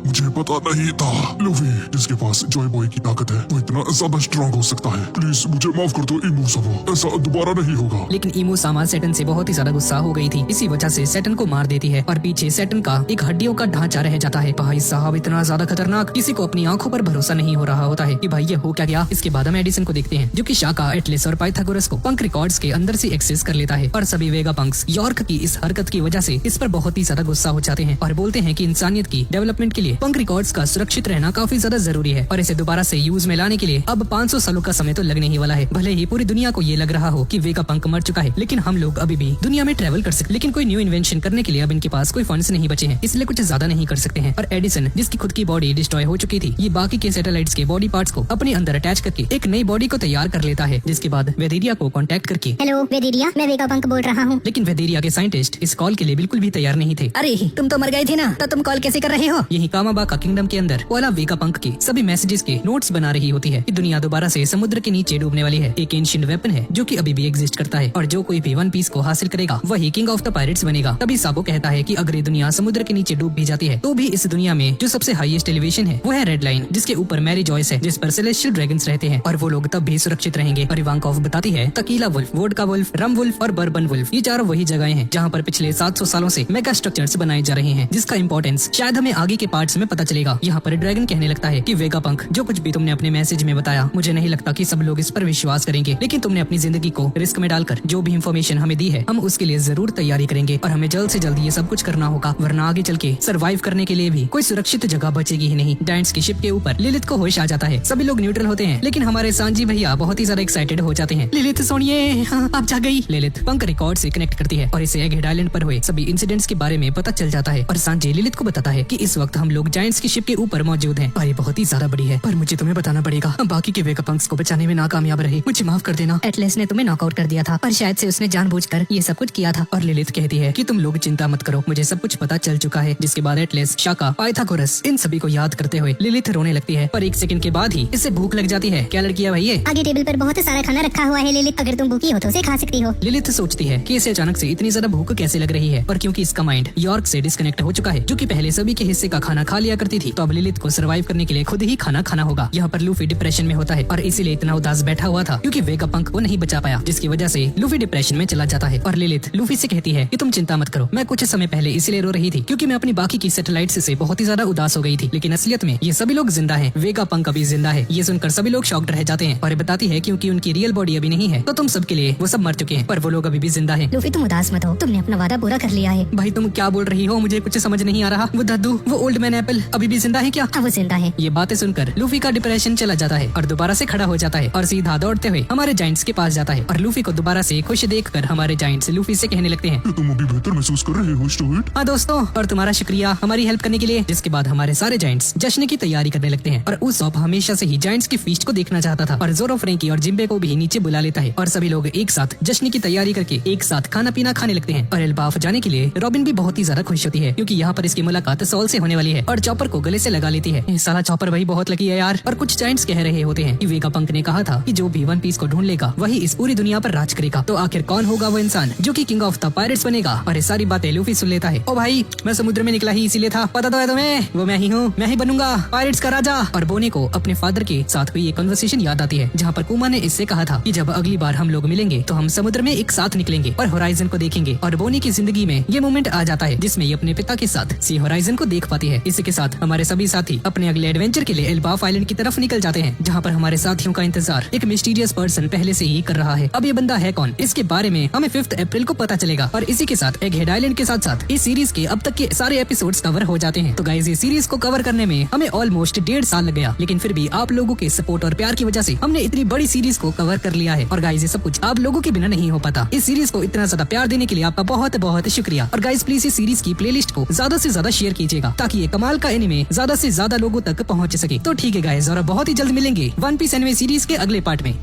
मुझे पता नहीं था। लूफी जिसके पास जॉय बॉय की ताकत है वो इतना ज्यादा स्ट्रॉन्ग हो सकता है। प्लीज मुझे माफ कर दो ईमू सामा, ऐसा दोबारा नहीं होगा। लेकिन ईमू सामा सैटर्न से बहुत ही ज्यादा गुस्सा हो गई थी, इसी वजह से सैटर्न को मार देती है और पीछे सैटर्न का एक हड्डियों का ढांचा रह जाता है। भाई साहब इतना ज्यादा खतरनाक, किसी को अपनी आंखों पर भरोसा नहीं हो रहा होता है कि भाई ये हो क्या गया। इसके बाद हम एडिसन को देखते हैं जो कि शाका, एटलिस और पाइथागोरस को पंक रिकॉर्ड्स के अंदर से एक्सेस कर लेता है। और सभी वेगापंक्स यॉर्क की इस हरकत की वजह से इस पर बहुत ही ज्यादा गुस्सा हो जाते हैं और बोलते हैं कि इंसानियत की डेवलपमेंट के लिए पंक रिकॉर्ड्स का सुरक्षित रहना काफी ज्यादा जरूरी है और इसे दोबारा से यूज में लाने के लिए अब 500 सालों का समय तो लगने ही वाला है। भले ही पूरी दुनिया को ये लग रहा हो कि वेगापंक मर चुका है, लेकिन हम लोग अभी भी दुनिया में ट्रेवल कर सकते। लेकिन कोई न्यू इन्वेंशन करने के लिए अब इनके पास कोई फंड्स नहीं बचे हैं, इसलिए कुछ ज्यादा नहीं कर सकते हैं। और एडिसन जिसकी खुद की बॉडी डिस्ट्रॉय हो चुकी थी, ये बाकी के सैटेलाइट्स के बॉडी पार्ट्स को अपने अंदर अटैच करके एक नई बॉडी को तैयार कर लेता है, जिसके बाद वेदेरिया को कांटेक्ट करके हेलो वेदेरिया, मैं वेगापंक बोल रहा हूँ। लेकिन वेदेरिया के साइंटिस्ट इस कॉल के लिए बिल्कुल भी तैयार नहीं थे। अरे तुम तो मर गए थे ना, तो तुम कॉल कैसे कर रहे हो? यही कामाबा का किंगडम के अंदर वाला वेगापंक के सभी मैसेजेस के नोट्स बना रही होती है कि दुनिया दोबारा से समुद्र के नीचे डूबने वाली है। एक एंशिएंट वेपन है जो कि अभी भी एग्जिस्ट करता है और जो कोई भी वन पीस को हासिल करेगा वही किंग ऑफ द पायरेट्स बनेगा। तभी साबो कहता है कि अगर ये दुनिया समुद्र के नीचे डूब भी जाती है तो भी इस दुनिया में जो सबसे हाईएस्ट एलिवेशन है वो है रेड लाइन, जिसके ऊपर मैरी जॉयस है, जिस पर सेलेस्टियल ड्रैगन्स रहते हैं और वो लोग तब भी सुरक्षित रहेंगे। और इवांकोव बताती है टकीला वुल्फ, वोडका वुल्फ, रम वुल्फ और बर्बन वुल्फ, ये चारों वही जगहें हैं जहाँ पर पिछले 700 सालों से मेगा स्ट्रक्चर्स बनाए जा रहे हैं, जिसका इंपॉर्टेंस शायद हमें आगे के पार्ट्स में पता चलेगा। यहाँ पर ड्रैगन कहने लगता है कि वेगा पंख, जो कुछ भी तुमने अपने मैसेज में बताया, मुझे नहीं लगता कि सब लोग इस पर विश्वास करेंगे, लेकिन तुमने अपनी जिंदगी को रिस्क में डालकर जो भी इंफॉर्मेशन हमें दी है हम उसके लिए जरूर तैयारी करेंगे और हमें जल्द से जल्द ये सब कुछ करना होगा, वरना आगे चल के सर्वाइव करने के लिए भी कोई सुरक्षित जगह बचेगी ही नहीं। डायंट्स की शिप के ऊपर लिलिथ को होश आ जाता है। सभी लोग न्यूट्रल होते हैं, लेकिन हमारे सांजी भैया बहुत ही ज्यादा एक्साइटेड हो जाते हैं। लिलिथ सोनिए, हाँ, आप जा गई। लिलिथ पंख रिकॉर्ड से कनेक्ट करती है और इसे एगहेड आइलैंड पर हुए सभी इंसिडेंट्स के बारे में पता चल जाता है और सांजी लिलिथ को बताता है कि इस वक्त हम लोग जायंट्स की शिप के ऊपर मौजूद हैं और ये बहुत ही ज्यादा बड़ी है, पर मुझे तुम्हें बताना पड़ेगा, हम बाकी के वेगा पंक्स को बचाने में नाकामयाब रहे, मुझे माफ कर देना। एटलस ने तुम्हें नॉकआउट कर दिया था, पर शायद से उसने जानबूझकर ये सब कुछ किया था। और लिलिथ कहती है कि तुम लोग चिंता मत करो, मुझे सब कुछ पता चल चुका है। जिसके बाद एटलस, शाका, पाइथागोरस इन सभी को याद करते हुए लिलिथ रोने लगती है, पर एक सेकंड के बाद ही इसे भूख लग जाती है। क्या लड़की है भाई ये? आगे टेबल पर बहुत सारा खाना रखा हुआ है लिलिथ, अगर तुम भूखी हो तो उसे खा सकती हो। लिलिथ सोचती है कि इसे अचानक से इतनी ज्यादा भूख कैसे लग रही है, पर क्योंकि इसका माइंड यॉर्क से डिस्कनेक्ट हो चुका है, जो कि पहले सभी के हिस्से का खाना खा लिया करती थी, तो अब लिलिथ को सर्वाइव करने के लिए खुद ही खाना खाना होगा। यहाँ पर लूफी डिप्रेशन में होता है और इसीलिए इतना उदास बैठा हुआ था क्योंकि वेगा पंख को नहीं बचा पाया, जिसकी वजह से लूफी डिप्रेशन में चला जाता है। और लिलिथ लूफी से कहती है कि तुम चिंता मत करो, मैं कुछ समय पहले इसीलिए रो रही थी क्योंकि मैं अपनी बाकी की सैटेलाइट्स से बहुत ही ज्यादा उदास हो गई थी, लेकिन असलियत में ये सभी लोग जिंदा हैं, वेगा पंख अभी जिंदा है। ये सुनकर सभी लोग शॉक्ड रह जाते हैं और बताती है क्योंकि उनकी रियल बॉडी अभी नहीं है तो तुम सबके लिए वो सब मर चुके हैं, पर वो लोग अभी भी जिंदा हैं। लूफी तुम उदास मत हो, तुमने अपना वादा पूरा कर लिया है। भाई तुम क्या बोल रही हो, मुझे कुछ समझ नहीं आ रहा। वो दादू, वो ओल्ड मैन एप्पल अभी भी जिंदा है क्या? हाँ वो जिंदा है। ये बातें सुनकर लूफी का डिप्रेशन चला जाता है और दोबारा से खड़ा हो जाता है और सीधा दौड़ते हुए हमारे जायंट्स के पास जाता है और लूफी को दोबारा से खुश देखकर हमारे जायंट्स लूफी से कहने लगते हैं, तुम अभी बेहतर महसूस कर रहे हो स्टूअर्ट? हाँ दोस्तों, और तुम्हारा शुक्रिया हमारी हेल्प करने के लिए। जिसके बाद हमारे सारे जायंट्स जश्न की तैयारी करने लगते हैं और उस हमेशा से ही जायंट्स की फीस्ट को देखना चाहता था और जोरो, फ्रैंकी और जिम्बे को भी नीचे बुला लेता है और सभी लोग एक साथ जश्न की तैयारी करके एक साथ खाना पीना खाने लगते हैं। और एल्बाफ जाने के लिए रॉबिन भी बहुत ही ज्यादा खुश होती है क्योंकि यहाँ पर इसकी मुलाकात सॉल से होने वाली है और चॉपर को गले से लगा लेती है। साला चॉपर भाई बहुत लकी है यार। और कुछ जायंट्स कह रहे होते हैं कि वेगा पंख ने कहा था कि जो भी वन पीस को ढूंढ लेगा वही इस पूरी दुनिया पर राज करेगा, तो आखिर कौन होगा वो इंसान जो कि किंग ऑफ द पायरेट्स बनेगा। और ये सारी बातें लूफी सुन लेता है। ओ भाई, मैं समुद्र में निकला ही इसीलिए था, पता तो है तुम्हें, वो मैं ही हूँ, मैं ही बनूंगा पायरेट्स का राजा। और बोने को अपने फादर के साथ हुई एक कन्वर्सेशन याद आती है जहाँ पर कुमा ने इससे कहा था कि जब अगली बार हम लोग मिलेंगे तो हम समुद्र में एक साथ निकलेंगे और होराइजन को देखेंगे। और बोनी की जिंदगी में ये मोमेंट आ जाता है जिसमें ये अपने पिता के साथ सी होराइजन को देख पाती है। इसी के साथ हमारे सभी साथी अपने अगले एडवेंचर के लिए एल्बाफ आइलैंड की तरफ निकल जाते हैं जहाँ पर हमारे साथियों का इंतजार एक मिस्टीरियस पर्सन पहले से ही कर रहा है। अब ये बंदा है कौन, इसके बारे में हमें 5 अप्रैल को पता चलेगा। और इसी के साथ एगहेड आइलैंड के साथ साथ इस सीरीज के अब तक के सारे एपिसोड्स कवर हो जाते हैं। तो गाइस, ये सीरीज को कवर करने में हमें ऑलमोस्ट 1.5 साल लग गया, लेकिन फिर भी आप लोगों के सपोर्ट और प्यार की वजह से हमने इतनी बड़ी सीरीज को कवर कर लिया है। और गाइस, ये सब कुछ आप लोगों के बिना नहीं हो पाता। इस सीरीज को इतना ज्यादा प्यार देने के लिए आपका बहुत बहुत शुक्रिया। और गाइस, प्लीज इस सीरीज की प्लेलिस्ट को ज्यादा से ज्यादा शेयर कीजिएगा ताकि ये कमाल का एनिमे ज्यादा से ज्यादा लोगों तक पहुंच सके। तो ठीक है गाइस, और बहुत ही जल्द मिलेंगे वन पीस एनिमे सीरीज के अगले पार्ट में।